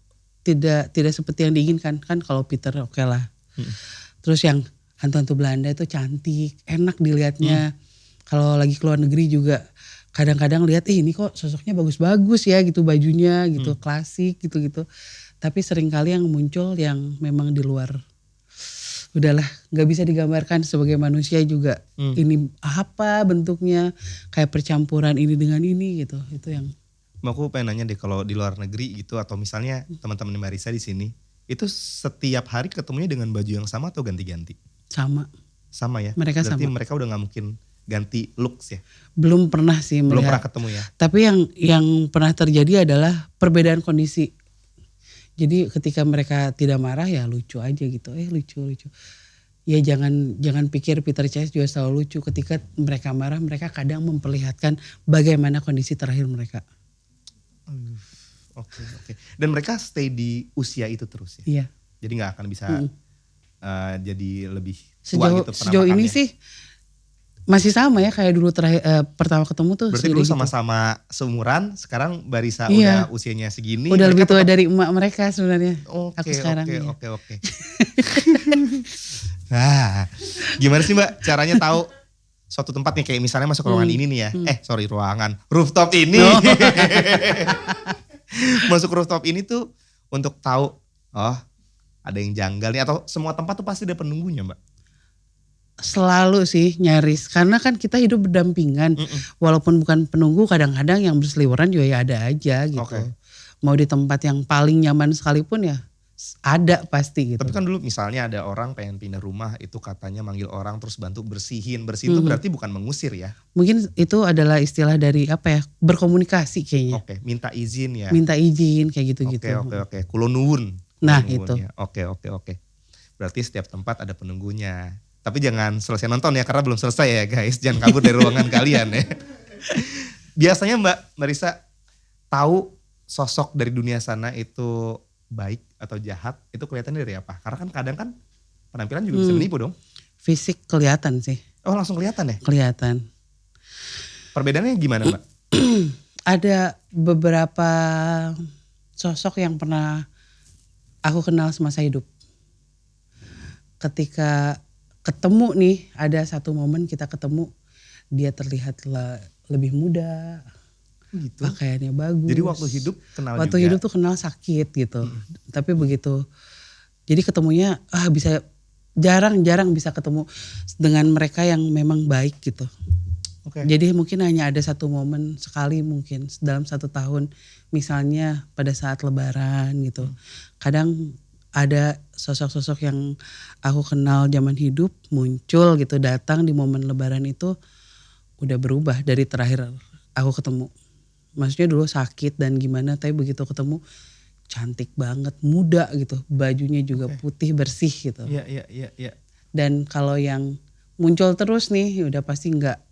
tidak seperti yang diinginkan kan. Kalau Peter oke lah. Terus yang hantu-hantu Belanda itu cantik, enak dilihatnya. Kalau lagi keluar negeri juga kadang-kadang lihat ini kok sosoknya bagus-bagus ya gitu, bajunya gitu, klasik gitu-gitu. Tapi seringkali yang muncul yang memang di luar, udahlah nggak bisa digambarkan sebagai manusia juga. Ini apa bentuknya, kayak percampuran ini dengan ini gitu. Itu yang Aku pengen nanya deh kalau di luar negeri gitu atau misalnya teman-teman Mbak Risa di sini itu setiap hari ketemunya dengan baju yang sama atau ganti-ganti? sama. Sama ya? Mereka Berarti sama. mereka udah gak mungkin ganti looks ya? Belum pernah sih Belum pernah melihat. ketemu ya? Tapi yang pernah terjadi adalah perbedaan kondisi. Jadi ketika mereka tidak marah ya lucu aja gitu. Lucu. Ya jangan pikir Peter Chase juga selalu lucu. Ketika mereka marah, mereka kadang memperlihatkan bagaimana kondisi terakhir mereka. Oke. Dan mereka stay di usia itu terus ya? Iya. Jadi gak akan bisa jadi lebih tua gitu Sejauh ini sih masih sama ya kayak dulu terakhir pertama ketemu tuh. Berarti dulu sama-sama seumuran, sekarang Mbak Risa Iya. udah usianya segini. Udah lebih tua tetap... dari emak mereka sebenarnya. Oke. Iya. Nah, gimana sih Mbak caranya tahu suatu tempat nih kayak misalnya masuk ruangan ini nih ya. Ruangan rooftop ini. Oh. Masuk rooftop ini tuh untuk tahu ada yang janggal nih atau semua tempat tuh pasti ada penunggunya, Mbak. Selalu sih nyaris karena kan kita hidup berdampingan. Walaupun bukan penunggu kadang-kadang yang berseliweran juga ya ada aja gitu. Oke. Mau di tempat yang paling nyaman sekalipun ya ada pasti gitu. Tapi kan dulu misalnya ada orang pengen pindah rumah itu katanya manggil orang terus bantu bersihin. Bersihin itu berarti bukan mengusir ya. Mungkin itu adalah istilah dari apa ya, berkomunikasi kayaknya. Oke, minta izin ya. Minta izin kayak gitu-gitu. Oke. Kulo nuwun. Nah, Kulo nuwun itu. ya. Oke. Berarti setiap tempat ada penunggunya. Tapi jangan selesai nonton ya karena belum selesai ya guys. Jangan kabur dari ruangan kalian ya. Biasanya Mbak Marissa tahu sosok dari dunia sana itu baik atau jahat itu kelihatan dari apa? Karena kan kadang kan penampilan juga bisa menipu dong. Fisik kelihatan sih. Oh langsung kelihatan ya? Kelihatan. Perbedaannya gimana Mbak? Ada beberapa sosok yang pernah aku kenal semasa hidup. Ketika ketemu nih, ada satu momen kita ketemu, dia terlihat lebih muda, Gitu. pakaiannya bagus. Jadi waktu hidup kenal Waktu juga. hidup tuh kenal sakit gitu. Tapi begitu, jadi ketemunya bisa jarang-jarang bisa ketemu dengan mereka yang memang baik gitu. Oke. Jadi mungkin hanya ada satu momen sekali mungkin dalam 1 tahun. Misalnya pada saat lebaran gitu. Kadang ada sosok-sosok yang aku kenal zaman hidup muncul gitu, datang di momen lebaran itu udah berubah dari terakhir aku ketemu. Maksudnya dulu sakit dan gimana, tapi begitu ketemu cantik banget, muda gitu. Bajunya juga putih bersih gitu. Iya. Dan kalau yang muncul terus nih udah pasti nggak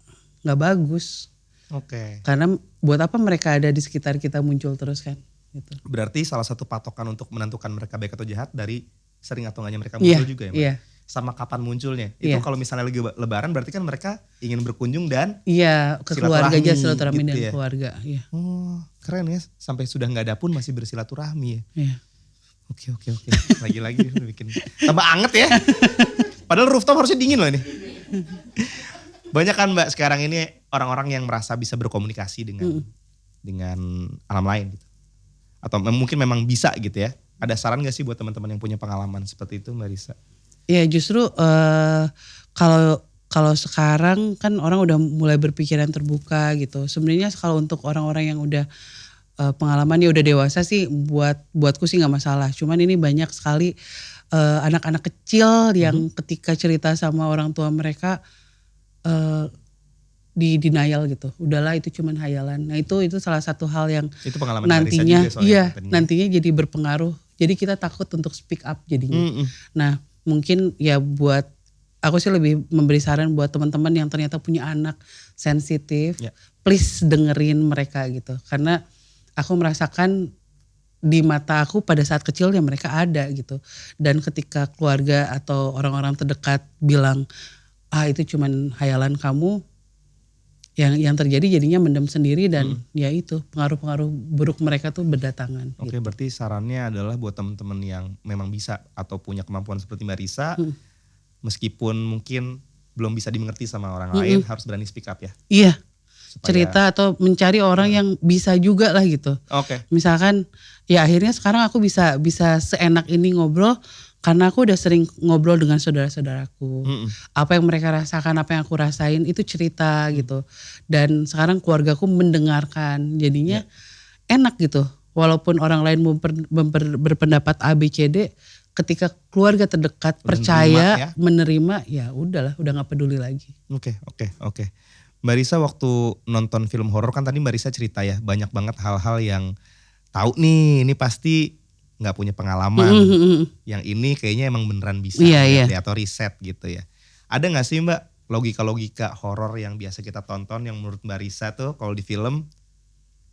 bagus. Oke. Karena buat apa mereka ada di sekitar kita muncul terus kan gitu. Berarti salah satu patokan untuk menentukan mereka baik atau jahat dari sering atau enggaknya mereka muncul juga ya Mbak? Iya. Sama kapan munculnya. Itu Iya. kalau misalnya lagi lebaran berarti kan mereka ingin berkunjung dan Iya, ke keluarga aja, silaturahmi gitu dan ya. keluarga. Iya. Oh keren ya, sampai sudah nggak ada pun masih bersilaturahmi ya. Iya. Oke. Lagi-lagi udah bikin tambah anget ya. Padahal rooftop harusnya dingin loh ini. Banyak kan Mbak sekarang ini orang-orang yang merasa bisa berkomunikasi dengan alam lain gitu. Atau mungkin memang bisa gitu ya. Ada saran gak sih buat teman-teman yang punya pengalaman seperti itu Mbak Rissa? Ya justru kalau sekarang kan orang udah mulai berpikiran terbuka gitu. Sebenarnya kalau untuk orang-orang yang udah pengalaman ya udah dewasa sih buatku sih nggak masalah. Cuman ini banyak sekali anak-anak kecil yang ketika cerita sama orang tua mereka di denial gitu. Udahlah itu cuman hayalan. Nah itu salah satu hal yang Itu pengalaman nantinya Mbak Rissa juga soalnya. nantinya jadi berpengaruh. Jadi kita takut untuk speak up jadinya. Nah mungkin ya buat aku sih lebih memberi saran buat teman-teman yang ternyata punya anak sensitif, Ya. please dengerin mereka gitu. Karena aku merasakan di mata aku pada saat kecil ya mereka ada gitu. Dan ketika keluarga atau orang-orang terdekat bilang itu cuman hayalan kamu, yang terjadi jadinya mendem sendiri dan ya itu pengaruh-pengaruh buruk mereka tuh berdatangan. Oke, gitu. berarti sarannya adalah buat teman-teman yang memang bisa atau punya kemampuan seperti Mbak Rissa, meskipun mungkin belum bisa dimengerti sama orang lain, harus berani speak up ya. Iya, Supaya- cerita atau mencari orang yang bisa juga lah gitu. Oke. Misalkan ya akhirnya sekarang aku bisa seenak ini ngobrol karena aku udah sering ngobrol dengan saudara-saudaraku. Apa yang mereka rasakan, apa yang aku rasain itu cerita gitu. Dan sekarang keluargaku mendengarkan. Jadinya enak gitu. Walaupun orang lain berpendapat A, B, C, D, ketika keluarga terdekat percaya, menerima, ya udahlah, udah gak peduli lagi. Oke. Mbak Rissa waktu nonton film horor kan tadi Mbak Rissa cerita ya, banyak banget hal-hal yang tahu nih, ini pasti nggak punya pengalaman. Yang ini kayaknya emang beneran bisa atau riset gitu ya. Ada nggak sih Mbak logika-logika horor yang biasa kita tonton yang menurut Mbak Rissa tuh kalau di film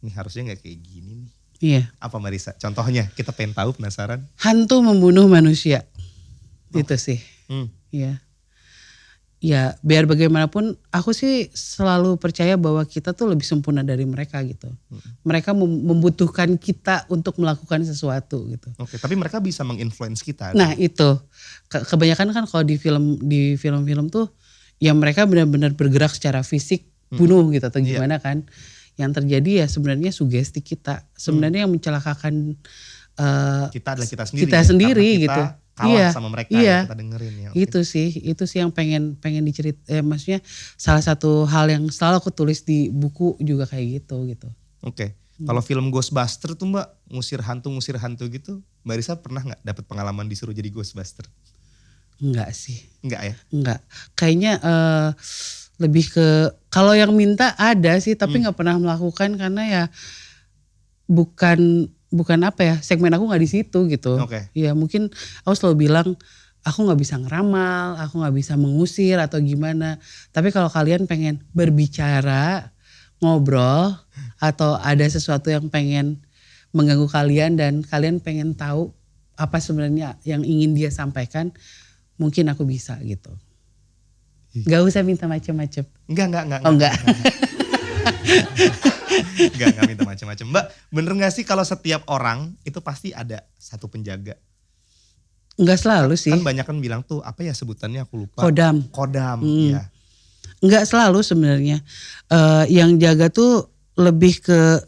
ini harusnya nggak kayak gini nih. Iya. Apa Mbak Rissa? Contohnya kita pengen tahu, penasaran. Hantu membunuh manusia. Itu sih. Iya. Ya biar bagaimanapun aku sih selalu percaya bahwa kita tuh lebih sempurna dari mereka gitu. Mereka membutuhkan kita untuk melakukan sesuatu gitu. Oke, tapi mereka bisa menginfluence kita. Nah itu kebanyakan kan kalau di film-film tuh ya mereka benar-benar bergerak secara fisik bunuh gitu atau gimana kan. Yang terjadi ya sebenarnya sugesti kita. Sebenarnya yang mencelakakan Kita adalah kita sendiri. kita ya, sendiri karena kita gitu. kalah sama mereka iya. yang kita dengerin ya. Oke. Itu sih yang pengen maksudnya salah satu hal yang selalu aku tulis di buku juga kayak gitu. Oke. Kalau film Ghostbuster tuh Mbak, ngusir hantu gitu, Mbak Risa pernah nggak dapat pengalaman disuruh jadi Ghostbuster? Enggak sih. Enggak ya? Enggak. Kayaknya lebih ke kalau yang minta ada sih tapi nggak pernah melakukan karena ya bukan apa ya, segmen aku nggak di situ gitu. Oke. Ya mungkin aku selalu bilang aku nggak bisa ngeramal, aku nggak bisa mengusir atau gimana. Tapi kalau kalian pengen berbicara, ngobrol atau ada sesuatu yang pengen mengganggu kalian dan kalian pengen tahu apa sebenarnya yang ingin dia sampaikan, mungkin aku bisa gitu. Gak usah minta macam-macam. Enggak. Oh enggak. Enggak minta macam-macam. Mbak, bener gak sih kalau setiap orang itu pasti ada satu penjaga? Enggak selalu sih. Kan banyak kan bilang tuh apa ya sebutannya aku lupa. Kodam, iya. Enggak selalu sebenarnya. Yang jaga tuh lebih ke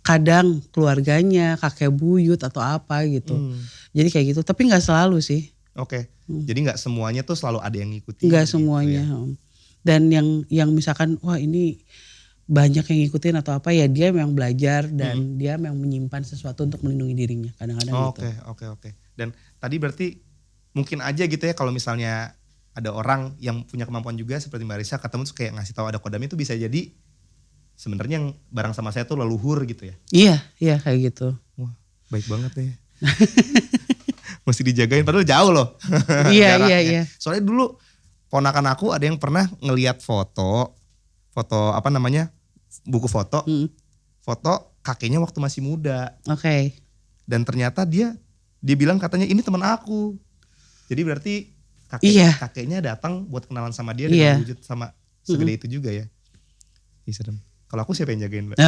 kadang keluarganya, kakek buyut atau apa gitu. Jadi kayak gitu. Tapi enggak selalu sih. Oke. Jadi gak semuanya tuh selalu ada yang ngikutin. Enggak gitu semuanya. ya. Dan yang misalkan wah ini banyak yang ngikutin atau apa ya dia memang belajar dan dia memang menyimpan sesuatu untuk melindungi dirinya kadang-kadang gitu. Oke. Dan tadi berarti mungkin aja gitu ya kalau misalnya ada orang yang punya kemampuan juga seperti Mbak Risa ketemu terus kayak ngasih tahu ada kodam itu bisa jadi sebenarnya yang bareng sama saya tuh leluhur gitu ya. Iya kayak gitu. Wah baik banget ya. Mesti dijagain padahal jauh loh. Iya. Soalnya dulu ponakan aku ada yang pernah ngelihat foto apa namanya buku foto, foto kakeknya waktu masih muda. Oke. Dan ternyata dia bilang katanya ini teman aku. Jadi berarti kakeknya datang buat kenalan sama dia dengan wujud sama segede itu juga ya. Ih serem. Kalau aku siapa yang jagain Mbak?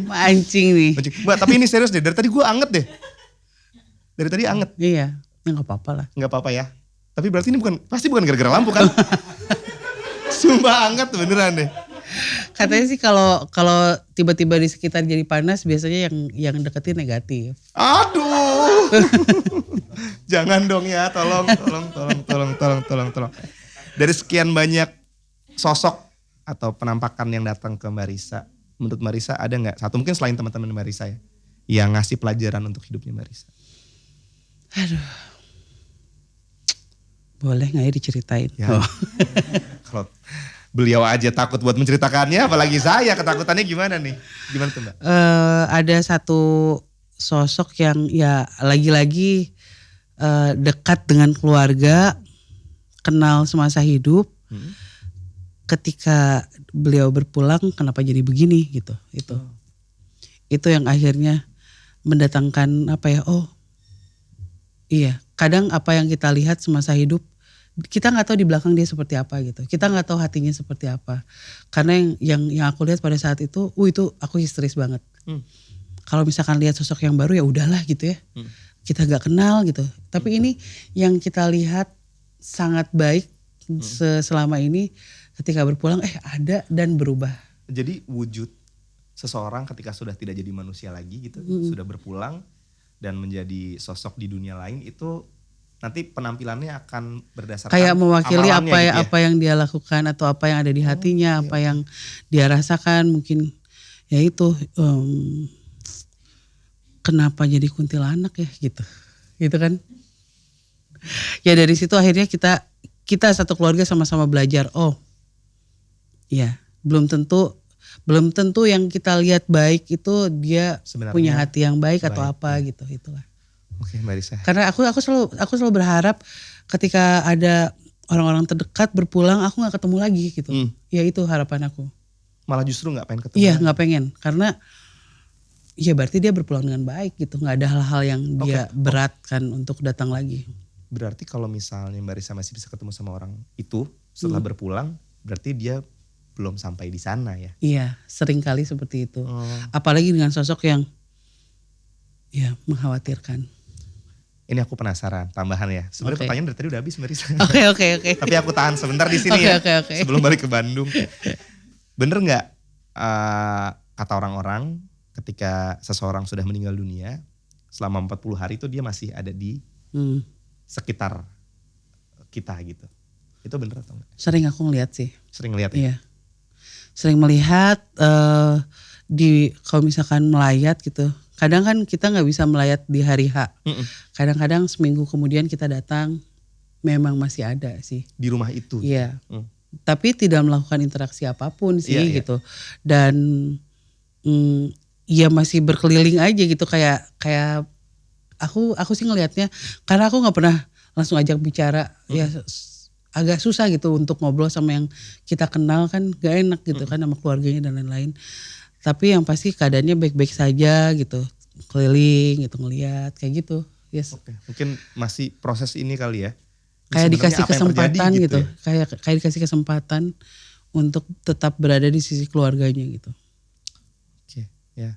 Mancing nih. Mbak tapi ini serius deh, dari tadi gue anget deh. Dari tadi anget. Iya, ya gak apa-apa lah. Gak apa-apa ya. Tapi berarti ini pasti bukan gara-gara lampu kan? Sumpah anget beneran deh. Katanya sih kalau tiba-tiba di sekitar jadi panas biasanya yang deketin negatif. Aduh. Jangan dong ya, tolong. Dari sekian banyak sosok atau penampakan yang datang ke Mbak Risa, menurut Mbak Risa ada nggak satu mungkin selain teman-teman Mbak Risa ya, yang ngasih pelajaran untuk hidupnya Mbak Risa? Aduh, boleh nggak ya diceritain? Ya. Kalau beliau aja takut buat menceritakannya, apalagi saya ketakutannya gimana nih? Gimana tuh Mbak? Ada satu sosok yang ya lagi-lagi dekat dengan keluarga, kenal semasa hidup. Ketika beliau berpulang, kenapa jadi begini gitu? Itu yang akhirnya mendatangkan apa ya? Oh, iya. Kadang apa yang kita lihat semasa hidup, kita nggak tahu di belakang dia seperti apa gitu. Kita nggak tahu hatinya seperti apa. Karena yang aku lihat pada saat itu aku histeris banget. Kalau misalkan lihat sosok yang baru ya udahlah gitu ya. Kita nggak kenal gitu. Tapi ini yang kita lihat sangat baik selama ini. Ketika berpulang ada dan berubah. Jadi wujud seseorang ketika sudah tidak jadi manusia lagi gitu, sudah berpulang dan menjadi sosok di dunia lain itu nanti penampilannya akan berdasarkan kayak mewakili amalannya gitu ya? apa yang dia lakukan atau apa yang ada di hatinya, apa yang dia rasakan mungkin ya itu kenapa jadi kuntilanak ya gitu kan. Ya dari situ akhirnya kita satu keluarga sama-sama belajar. Oh, iya, belum tentu yang kita lihat baik itu dia sebenarnya punya hati yang baik atau baik, apa gitu, itulah. Oke, Mbak Risa. Karena aku selalu berharap ketika ada orang-orang terdekat berpulang, aku nggak ketemu lagi gitu. Ya itu harapan aku. Malah justru nggak pengen ketemu. Iya, nggak pengen, karena ya berarti dia berpulang dengan baik gitu, nggak ada hal-hal yang dia beratkan untuk datang lagi. Berarti kalau misalnya Mbak Risa masih bisa ketemu sama orang itu setelah berpulang, berarti dia belum sampai di sana ya? Iya, sering kali seperti itu. Apalagi dengan sosok yang ya mengkhawatirkan. Ini aku penasaran, tambahan ya. Sebenarnya Oke. pertanyaan dari tadi udah habis Mbak Risa. Oke. Tapi aku tahan sebentar di sini ya. Oke. Sebelum balik ke Bandung. Bener nggak kata orang-orang ketika seseorang sudah meninggal dunia selama 40 hari itu dia masih ada di sekitar kita gitu. Itu bener atau enggak? Sering aku ngeliat sih. Sering lihat ya? Iya. Sering melihat kalau misalkan melayat gitu. Kadang kan kita nggak bisa melayat di hari H. Kadang-kadang seminggu kemudian kita datang, memang masih ada sih. Di rumah itu? Iya. Tapi tidak melakukan interaksi apapun sih Iya. gitu. Dan ya masih berkeliling aja gitu kayak aku sih ngelihatnya karena aku nggak pernah langsung ajak bicara ya agak susah gitu untuk ngobrol sama yang kita kenal kan gak enak gitu kan sama keluarganya dan lain-lain. Tapi yang pasti keadaannya baik-baik saja gitu, keliling gitu ngelihat kayak gitu. Yes. Oke. Mungkin masih proses ini kali ya. Kayak Sebenarnya dikasih apa yang kesempatan terjadi gitu. ya? Kayak dikasih kesempatan untuk tetap berada di sisi keluarganya gitu. Oke, ya.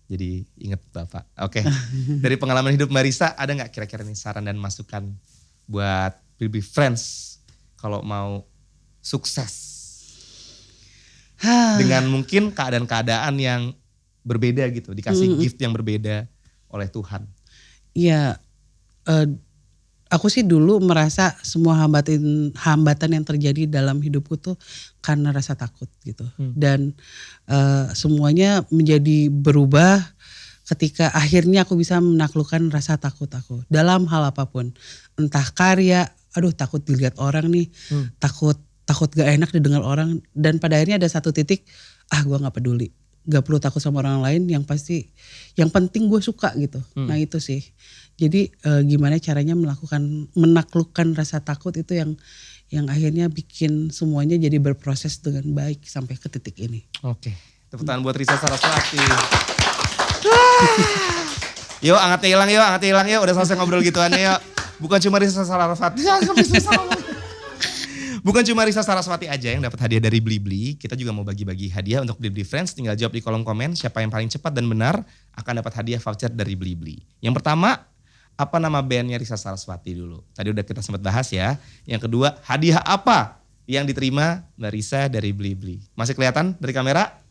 Jadi ingat Bapak. Oke. Dari pengalaman hidup Mbak Risa ada nggak kira-kira nih saran dan masukan buat Blibli Friends kalau mau sukses dengan mungkin keadaan-keadaan yang berbeda gitu, dikasih gift yang berbeda oleh Tuhan. Iya, aku sih dulu merasa semua hambatan yang terjadi dalam hidupku tuh karena rasa takut gitu. Dan semuanya menjadi berubah ketika akhirnya aku bisa menaklukkan rasa takut aku. Dalam hal apapun. Entah karya, aduh takut dilihat orang nih, takut gak enak didengar orang. Dan pada akhirnya ada satu titik, gue gak peduli. Gak perlu takut sama orang lain, yang penting gue suka gitu. Nah itu sih. Jadi gimana caranya menaklukkan rasa takut itu yang akhirnya bikin semuanya jadi berproses dengan baik sampai ke titik ini. Oke, tepuk tangan buat Risa Saraswati. Yuk angatnya hilang yuk, udah selesai ngobrol gituannya yuk. Bukan cuma Risa Saraswati, bukan cuma Risa Saraswati aja yang dapat hadiah dari Blibli, kita juga mau bagi-bagi hadiah untuk Blibli Friends. Tinggal jawab di kolom komen siapa yang paling cepat dan benar akan dapat hadiah voucher dari Blibli. Yang pertama, apa nama bandnya Risa Saraswati dulu? Tadi udah kita sempat bahas ya. Yang kedua, hadiah apa yang diterima Mbak Risa dari Blibli? Masih kelihatan dari kamera?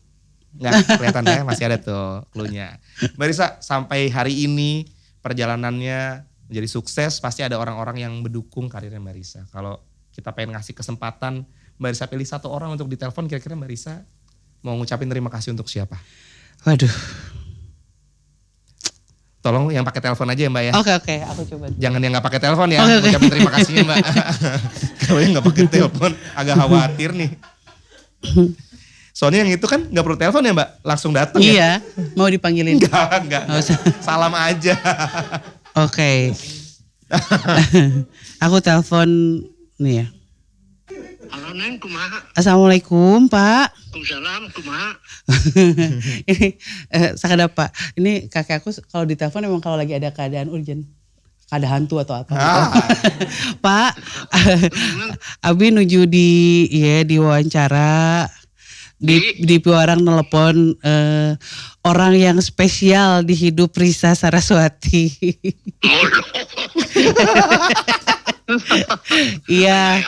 Nggak kelihatan ya, masih ada tuh cluenya. Mbak Risa, sampai hari ini perjalanannya menjadi sukses, pasti ada orang-orang yang mendukung karirnya Mbak Risa. Kalau kita pengen ngasih kesempatan Mbak Risa pilih satu orang untuk ditelepon, kira-kira Mbak Risa mau ngucapin terima kasih untuk siapa? Waduh. Tolong yang pakai telepon aja ya Mbak ya. Oke, aku coba. Jangan yang nggak pakai telepon ya, Oke. ngucapin terima kasihnya Mbak. Kalau yang nggak pakai telepon agak khawatir nih. Soalnya yang itu kan nggak perlu telepon ya Mbak, langsung datang ya. Iya, mau dipanggilin. Enggak. Nggak usah. Salam aja. Oke. Aku telepon nih ya. Halo Neng, kumaha? Assalamualaikum Pak. Waalaikumsalam, kumaha? Ini sakada Pak. Ini kakek aku kalau ditelepon emang kalau lagi ada keadaan urgent. Ada hantu atau apa. Pak, Abi nuju di wawancara. Di orang nelpon orang yang spesial di hidup Risa Saraswati. Iya.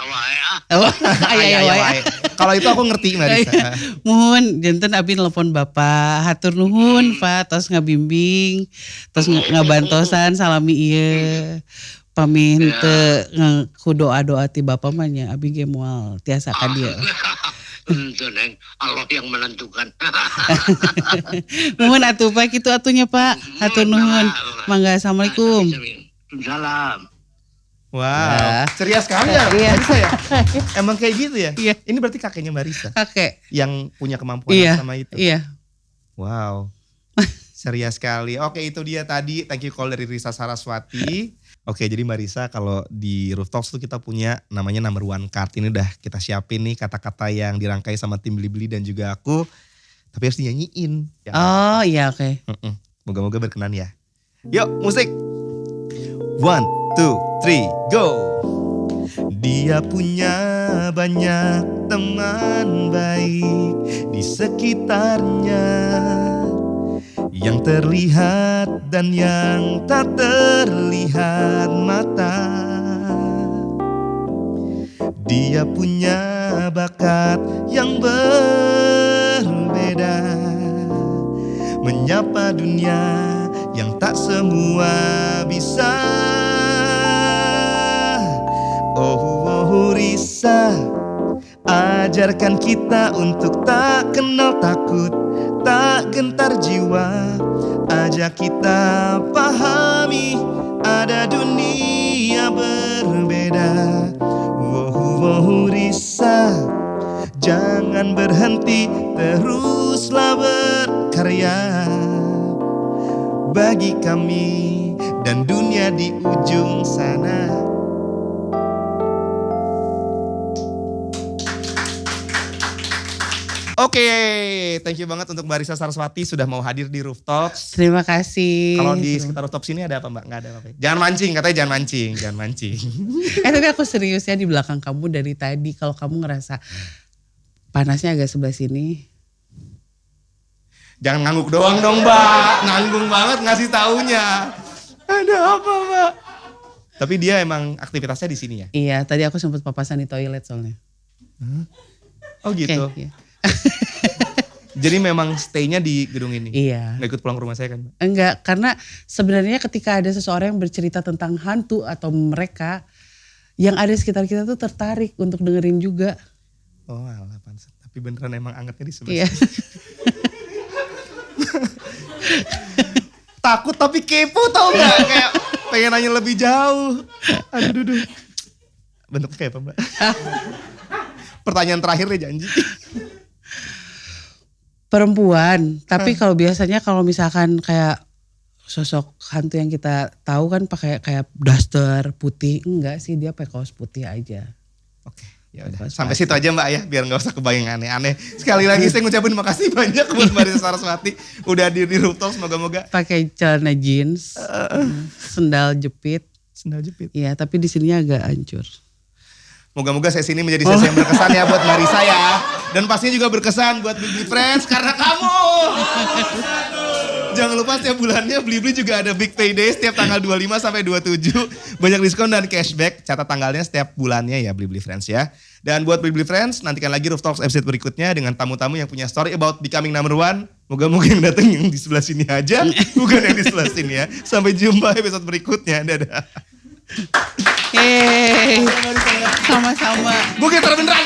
Kalau itu aku ngerti Mbak Risa. Muhun, janten abi nelpon Bapak, hatur nuhun Pak, tos ngabimbing, tos ngabantosan salami ieu. Pami henteu kudoa-doa ti Bapak mah nya abi ge moal tiasa ka dieu. Itu Neng, Allah yang menentukan. Muhun atuh Pak, kitu atunya Pak. Hatur nuhun. Mangga, assalamualaikum. Salam. Wow, ceria sekali ya Iya. Mbak Risa ya. Emang kayak gitu ya? Iya. Ini berarti kakeknya Mbak Risa Kakek. yang punya kemampuan Iya. sama itu. Iya. Wow, ceria sekali. Oke, itu dia tadi thank you call dari Risa Saraswati. Oke, jadi Mbak Risa kalau di Rooftops tuh kita punya namanya number one card. Ini udah kita siapin nih kata-kata yang dirangkai sama tim Blibli dan juga aku. Tapi harus dinyanyiin. Ya. Oh iya oke. Moga-moga berkenan ya. Yuk musik. 1, 2, 3, go. Dia punya banyak teman baik di sekitarnya. yang terlihat dan yang tak terlihat mata. Dia punya bakat yang berbeda, menyapa dunia yang tak semua bisa. Oh Risa, ajarkan kita untuk tak kenal takut, tak gentar jiwa. Ajak kita pahami ada dunia berbeda. Oh Risa, jangan berhenti, teruslah berkarya bagi kami dan dunia di ujung sana. Oke, thank you banget untuk Mbak Risa Saraswati sudah mau hadir di Rooftop. Terima kasih. Kalau di sekitar rooftop sini ada apa Mbak? Nggak ada apa-apa. Jangan mancing, katanya jangan mancing, jangan mancing. Tapi aku serius ya di belakang kamu dari tadi. Kalau kamu ngerasa panasnya agak sebelah sini. Jangan ngangguk doang dong Mbak, nanggung banget ngasih taunya. Ada apa Mbak? Tapi dia emang aktivitasnya di sini ya? Iya, tadi aku sempat papasan di toilet soalnya. Oh gitu. Iya. Jadi memang stay-nya di gedung ini? Iya. Nggak ikut pulang ke rumah saya kan Mbak? Enggak, karena sebenarnya ketika ada seseorang yang bercerita tentang hantu atau mereka, yang ada di sekitar kita tuh tertarik untuk dengerin juga. Oh alah pantes. Tapi beneran emang angetnya di sebelah Iya. sini. Takut tapi kepo tau gak? Kayak pengen nanya lebih jauh. Aduh. Bentuknya kayak apa Mbak? Pertanyaan terakhir deh janji. Perempuan, tapi kalau biasanya kalau misalkan kayak sosok hantu yang kita tahu kan pakai kayak daster putih, enggak sih, dia pakai kaos putih aja. Oke, ya udah. Pas Sampai situ aja Mbak ya, biar nggak usah kebayang aneh-aneh. Sekali lagi saya ngucapin makasih banyak buat Mbak Risa Saraswati udah hadir di Rooftop, semoga-moga Pakai celana jeans, sendal jepit. sendal jepit. Iya, tapi di sini agak hancur. Moga-moga sesi ini menjadi sesi yang berkesan ya buat Mbak Risa ya. Dan pastinya juga berkesan buat Blibli Friends karena kamu. Jangan lupa setiap bulannya Blibli juga ada Big Payday setiap tanggal 25 sampai 27. Banyak diskon dan cashback. Catat tanggalnya setiap bulannya ya Blibli Friends ya. Dan buat Blibli Friends, nantikan lagi Rooftop episode berikutnya dengan tamu-tamu yang punya story about becoming number one. Moga-moga yang datang yang di sebelah sini aja, bukan yang di sebelah sini ya. Sampai jumpa episode berikutnya. Dadah. Yeay, sama-sama. Gue getar beneran.